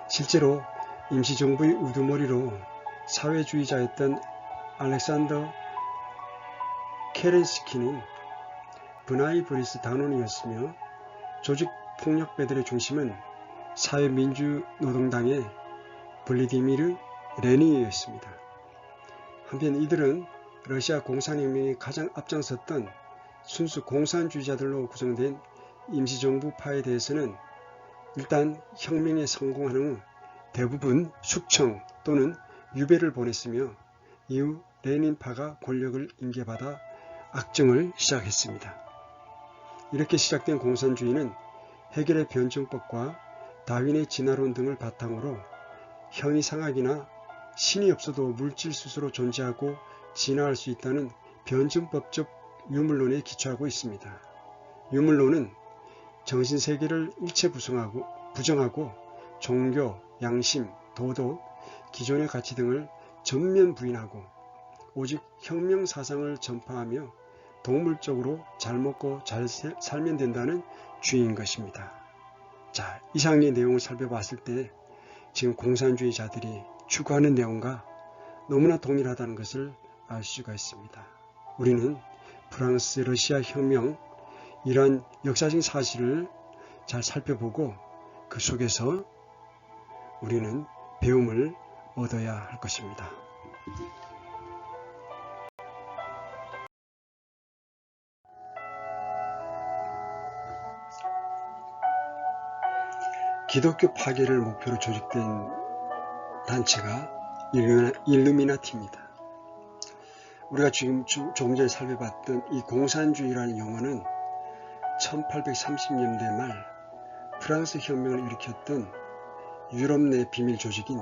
실제로 임시정부의 우두머리로 사회주의자였던 알렉산더 케렌스키는 브나이 브리스 단원이었으며, 조직폭력배들의 중심은 사회민주노동당의 블라디미르 레닌이었습니다. 한편 이들은 러시아 공산혁명에 가장 앞장섰던 순수 공산주의자들로 구성된 임시정부파에 대해서는 일단 혁명에 성공한 후 대부분 숙청 또는 유배를 보냈으며, 이후 레닌파가 권력을 인계받아 악정을 시작했습니다. 이렇게 시작된 공산주의는 헤겔의 변증법과 다윈의 진화론 등을 바탕으로 현이상학이나 신이 없어도 물질 스스로 존재하고 진화할 수 있다는 변증법적 유물론에 기초하고 있습니다. 유물론은 정신세계를 일체 부정하고 종교, 양심, 도덕, 기존의 가치 등을 전면 부인하고 오직 혁명 사상을 전파하며 동물적으로 잘 먹고 잘 살면 된다는 주의인 것입니다. 자, 이상의 내용을 살펴봤을 때 지금 공산주의자들이 추구하는 내용과 너무나 동일하다는 것을 알 수가 있습니다. 우리는 프랑스, 러시아 혁명 이러한 역사적인 사실을 잘 살펴보고 그 속에서 우리는 배움을 얻어야 할 것입니다. 기독교 파괴를 목표로 조직된 단체가 일루미나티입니다. 우리가 지금 조금 전에 살펴봤던 이 공산주의라는 용어는 1830년대 말 프랑스 혁명을 일으켰던 유럽 내 비밀 조직인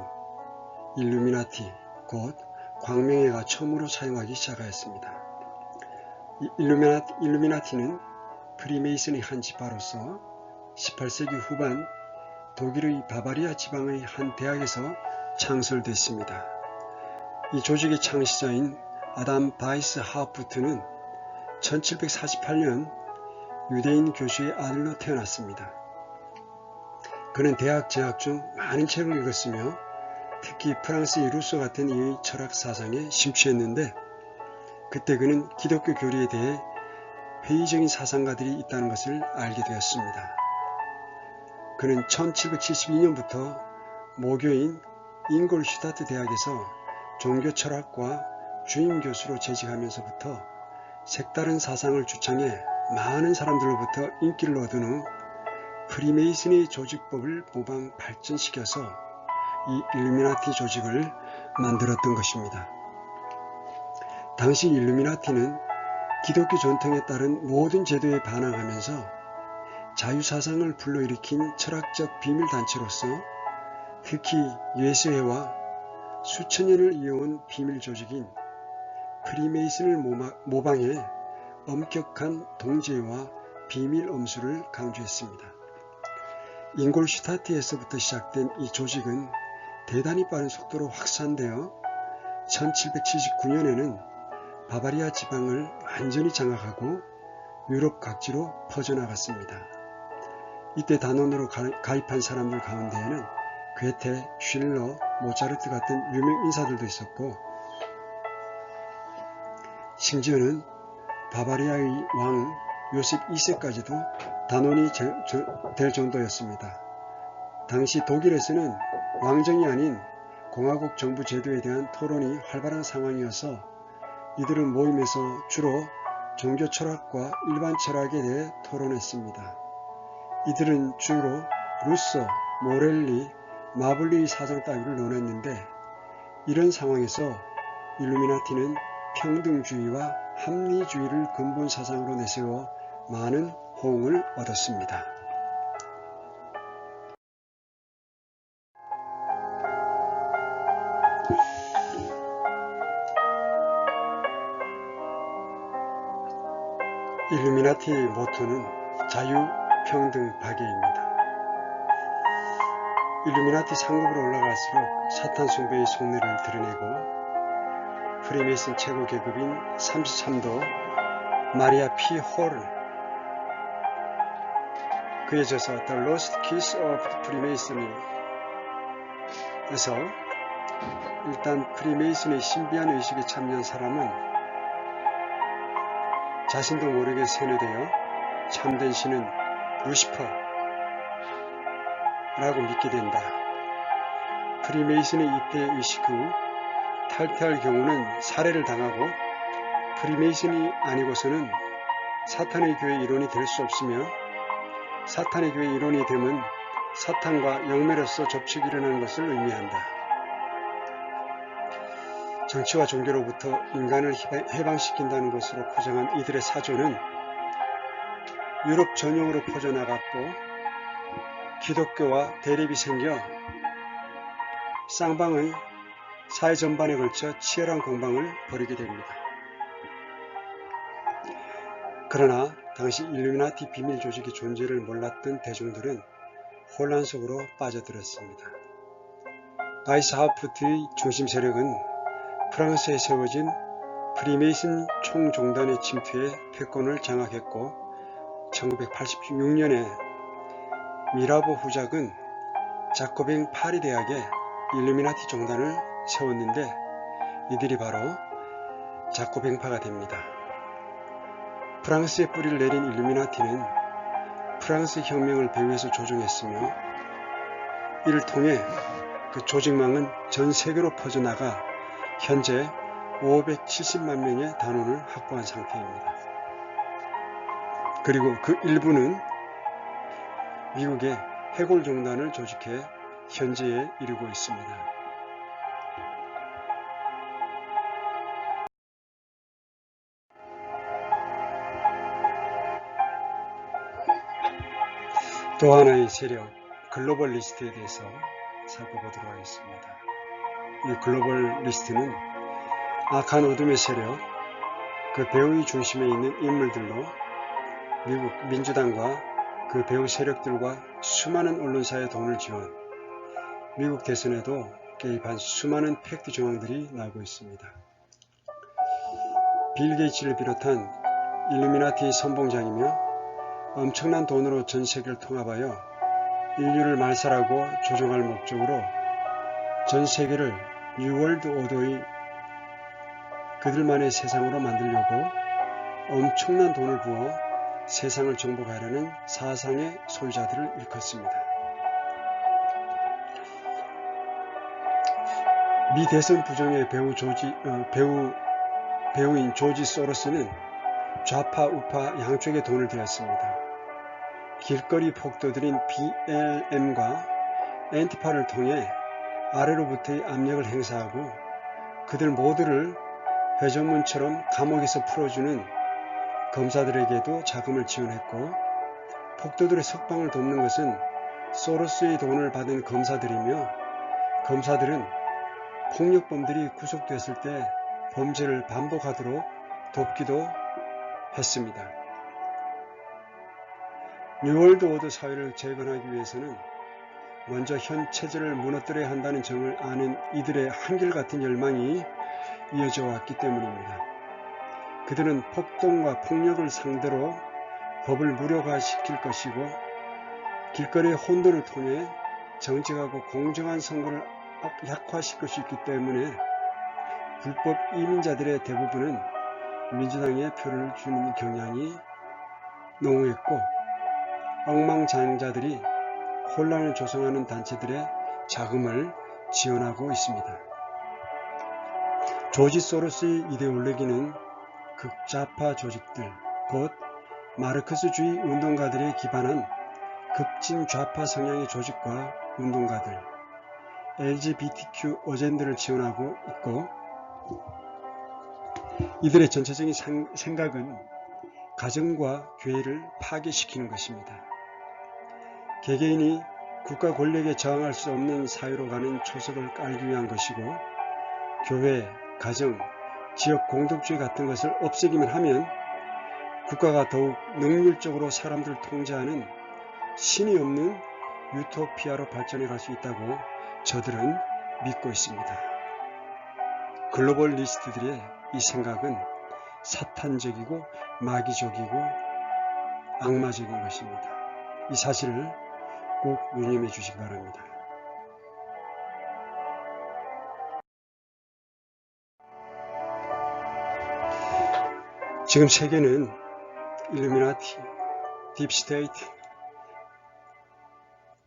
일루미나티, 곧 광명회가 처음으로 사용하기 시작하였습니다. 이 일루미나티는 프리메이슨의 한 지파로서 18세기 후반 독일의 바바리아 지방의 한 대학에서 창설됐습니다. 이 조직의 창시자인 아담 바이스 하프트는 1748년 유대인 교수의 아들로 태어났습니다. 그는 대학 재학 중 많은 책을 읽었으며 특히 프랑스의 루소 같은 이의 철학 사상에 심취했는데, 그때 그는 기독교 교리에 대해 회의적인 사상가들이 있다는 것을 알게 되었습니다. 그는 1772년부터 모교인 잉골슈타트 대학에서 종교철학과 주임 교수로 재직하면서부터 색다른 사상을 주창해 많은 사람들로부터 인기를 얻은 후 프리메이슨의 조직법을 모방 발전시켜서 이 일루미나티 조직을 만들었던 것입니다. 당시 일루미나티는 기독교 전통에 따른 모든 제도에 반항하면서 자유사상을 불러일으킨 철학적 비밀단체로서 특히 예수회와 수천 년을 이어온 비밀 조직인 프리메이슨을 모방해 엄격한 동제와 비밀 엄수를 강조했습니다. 잉골슈타트에서부터 시작된 이 조직은 대단히 빠른 속도로 확산되어 1779년에는 바바리아 지방을 완전히 장악하고 유럽 각지로 퍼져나갔습니다. 이때 단원으로 가입한 사람들 가운데에는 괴테, 쉴러, 모차르트 같은 유명 인사들도 있었고, 심지어는 바바리아의 왕 요셉 2세까지도 단원이 될 정도였습니다. 당시 독일에서는 왕정이 아닌 공화국 정부 제도에 대한 토론이 활발한 상황이어서 이들은 모임에서 주로 종교 철학과 일반 철학에 대해 토론했습니다. 이들은 주로 루소, 모렐리, 마블리의 사상 따위를 논했는데, 이런 상황에서 일루미나티는 평등주의와 합리주의를 근본 사상으로 내세워 많은 호응을 얻었습니다. 일루미나티의 모토는 자유, 평등, 박애입니다. 일루미나티 상급으로 올라갈수록 사탄 숭배의 속내를 드러내고, 프리메이슨 최고 계급인 33도 마리아 P. 홀, 그의 저서 The Lost Keys of Freemasonry 에서 일단 프리메이슨의 신비한 의식에 참여한 사람은 자신도 모르게 세뇌되어 참된 신은 루시퍼라고 믿게 된다. 프리메이슨의 입대 의식 후 탈퇴할 경우는 살해를 당하고, 프리메이슨이 아니고서는 사탄의 교회 일원이 될 수 없으며, 사탄의 교회 일원이 되면 사탄과 영매로서 접촉이 일어나는 것을 의미한다. 정치와 종교로부터 인간을 해방시킨다는 것으로 포장한 이들의 사조는 유럽 전역으로 퍼져나갔고, 기독교와 대립이 생겨 쌍방의 사회 전반에 걸쳐 치열한 공방을 벌이게 됩니다. 그러나 당시 일루미나티 비밀 조직의 존재를 몰랐던 대중들은 혼란 속으로 빠져들었습니다. 바이스 하프트의 중심 세력은 프랑스에 세워진 프리메이슨 총종단의 침투에 패권을 장악했고, 1986년에 미라보 후작은 자코뱅 파리 대학에 일루미나티 종단을 세웠는데, 이들이 바로 자코뱅파가 됩니다. 프랑스에 뿌리를 내린 일루미나티는 프랑스 혁명을 배후에서 조종했으며, 이를 통해 그 조직망은 전 세계로 퍼져나가 현재 570만 명의 단원을 확보한 상태입니다. 그리고 그 일부는 미국의 해골종단을 조직해 현재에 이르고 있습니다. 또 하나의 세력, 글로벌리스트에 대해서 살펴보도록 하겠습니다. 이 글로벌리스트는 악한 어둠의 세력, 그 배후의 중심에 있는 인물들로 미국 민주당과 그 배후 세력들과 수많은 언론사의 돈을 지원, 미국 대선에도 개입한 수많은 팩트 정황들이 나오고 있습니다. 빌 게이츠를 비롯한 일루미나티 선봉장이며 엄청난 돈으로 전 세계를 통합하여 인류를 말살하고 조종할 목적으로 전 세계를 뉴월드 오더의 그들만의 세상으로 만들려고 엄청난 돈을 부어 세상을 정복하려는 사상의 소유자들을 일컫습니다. 미 대선 부정의 배우인 조지 소로스는 좌파 우파 양쪽에 돈을 들였습니다. 길거리 폭도들인 BLM과 앤티파를 통해 아래로부터의 압력을 행사하고 그들 모두를 회전문처럼 감옥에서 풀어주는 검사들에게도 자금을 지원했고, 폭도들의 석방을 돕는 것은 소로스의 돈을 받은 검사들이며, 검사들은 폭력범들이 구속됐을 때 범죄를 반복하도록 돕기도 했습니다. 뉴월드 오더 사회를 재건하기 위해서는 먼저 현 체제를 무너뜨려야 한다는 점을 아는 이들의 한결같은 열망이 이어져 왔기 때문입니다. 그들은 폭동과 폭력을 상대로 법을 무력화시킬 것이고, 길거리의 혼돈을 통해 정직하고 공정한 선거를 약화시킬 것이 있기 때문에 불법 이민자들의 대부분은 민주당에 표를 주는 경향이 농후했고, 억만장자들이 혼란을 조성하는 단체들의 자금을 지원하고 있습니다. 조지 소로스의 이데올로기는 극좌파 조직들, 곧 마르크스주의 운동가들에 기반한 급진 좌파 성향의 조직과 운동가들, LGBTQ 어젠더를 지원하고 있고, 이들의 전체적인 생각은 가정과 교회를 파괴시키는 것입니다. 개개인이 국가 권력에 저항할 수 없는 사회로 가는 초석을 깔기 위한 것이고, 교회, 가정, 지역 공동체의 같은 것을 없애기만 하면 국가가 더욱 능률적으로 사람들을 통제하는 신이 없는 유토피아로 발전해 갈 수 있다고 저들은 믿고 있습니다. 글로벌리스트들의 이 생각은 사탄적이고 마귀적이고 악마적인 것입니다. 이 사실을 꼭 유념해 주시기 바랍니다. 지금 세계는 일루미나티, 딥스테이트,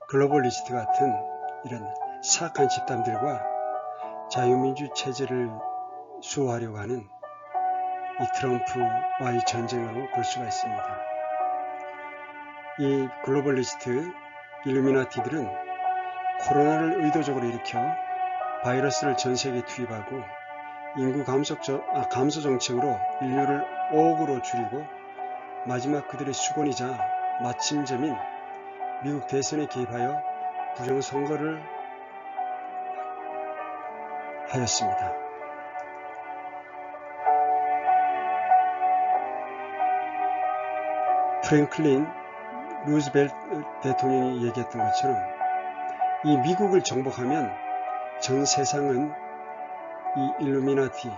글로벌리스트 같은 이런 사악한 집단들과 자유민주 체제를 수호하려고 하는 이 트럼프와의 전쟁으로 볼 수가 있습니다. 이 글로벌리스트, 일루미나티들은 코로나를 의도적으로 일으켜 바이러스를 전 세계에 투입하고 인구 감소 정책으로 인류를 5억으로 줄이고, 마지막 그들의 수건이자 마침점인 미국 대선에 개입하여 부정선거를 하였습니다. 프랭클린 루즈벨트 대통령이 얘기했던 것처럼 이 미국을 정복하면 전 세상은 이 일루미나티,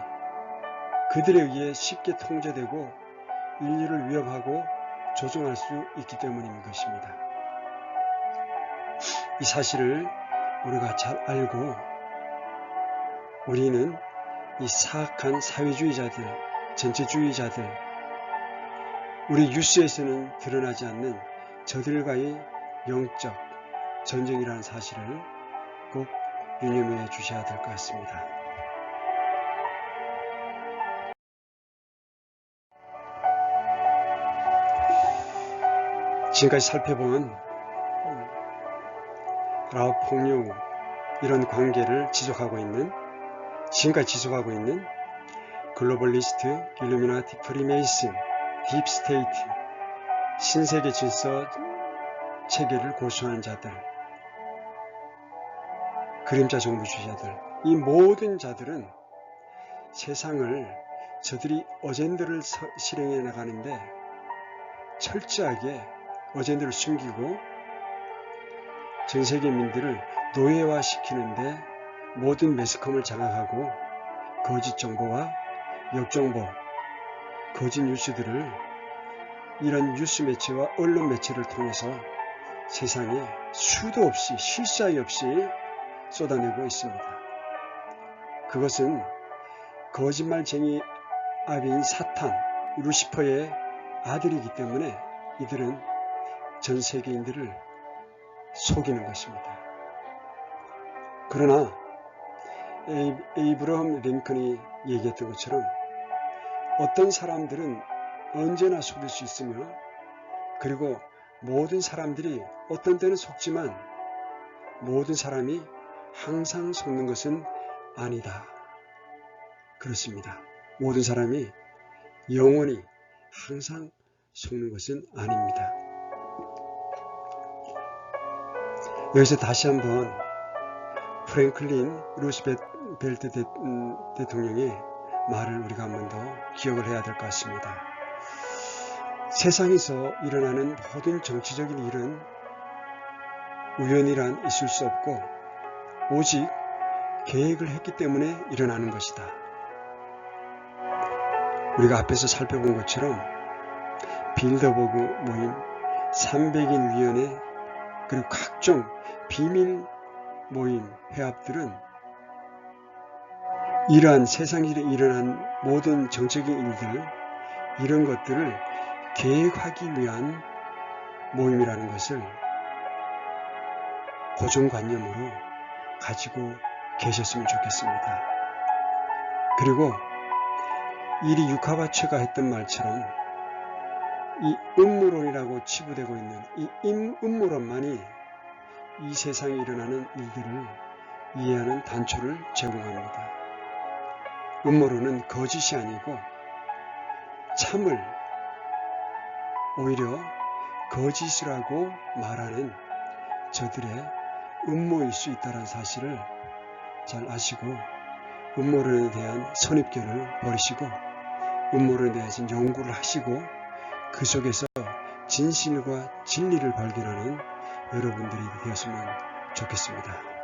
그들에 의해 쉽게 통제되고 인류를 위협하고 조종할 수 있기 때문인 것입니다. 이 사실을 우리가 잘 알고, 우리는 이 사악한 사회주의자들, 전체주의자들, 우리 뉴스에서는 드러나지 않는 저들과의 영적 전쟁이라는 사실을 꼭 유념해 주셔야 될 것 같습니다. 지금까지 살펴본 라오 폭류 이런 관계를 지금까지 지속하고 있는 글로벌리스트, 일루미나티, 프리메이슨, 딥스테이트, 신세계 질서 체계를 고수하는 자들, 그림자 정부주의자들, 이 모든 자들은 세상을 저들이 어젠더를 실행해 나가는데 철저하게 어젠더를 숨기고 전 세계민들을 노예화시키는데 모든 매스컴을 장악하고 거짓 정보와 역정보, 거짓 뉴스들을 이런 뉴스 매체와 언론 매체를 통해서 세상에 수도 없이 쉴 사이 없이 쏟아내고 있습니다. 그것은 거짓말쟁이 아비인 사탄, 루시퍼의 아들이기 때문에 이들은 전 세계인들을 속이는 것입니다. 그러나 에이브러함 링컨이 얘기했던 것처럼 어떤 사람들은 언제나 속일 수 있으며 그리고 모든 사람들이 어떤 때는 속지만 모든 사람이 항상 속는 것은 아니다. 그렇습니다. 모든 사람이 영원히 항상 속는 것은 아닙니다. 여기서 다시 한번 프랭클린 루스벨트 대통령의 말을 우리가 한 번 더 기억을 해야 될 것 같습니다. 세상에서 일어나는 모든 정치적인 일은 우연이란 있을 수 없고 오직 계획을 했기 때문에 일어나는 것이다. 우리가 앞에서 살펴본 것처럼 빌더버그 모임, 300인 위원회, 그리고 각종 비밀 모임, 회합들은 이러한 세상에 일어난 모든 정적인 일들, 이런 것들을 계획하기 위한 모임이라는 것을 고정관념으로 가지고 계셨으면 좋겠습니다. 그리고 이리 유카바체가 했던 말처럼 이 음모론이라고 치부되고 있는 이 음모론만이 이 세상에 일어나는 일들을 이해하는 단초를 제공합니다. 음모론은 거짓이 아니고 참을 오히려 거짓이라고 말하는 저들의 음모일 수 있다는 사실을 잘 아시고 음모론에 대한 선입견을 버리시고 음모론에 대해서 연구를 하시고 그 속에서 진실과 진리를 발견하는 여러분들이 되었으면 좋겠습니다.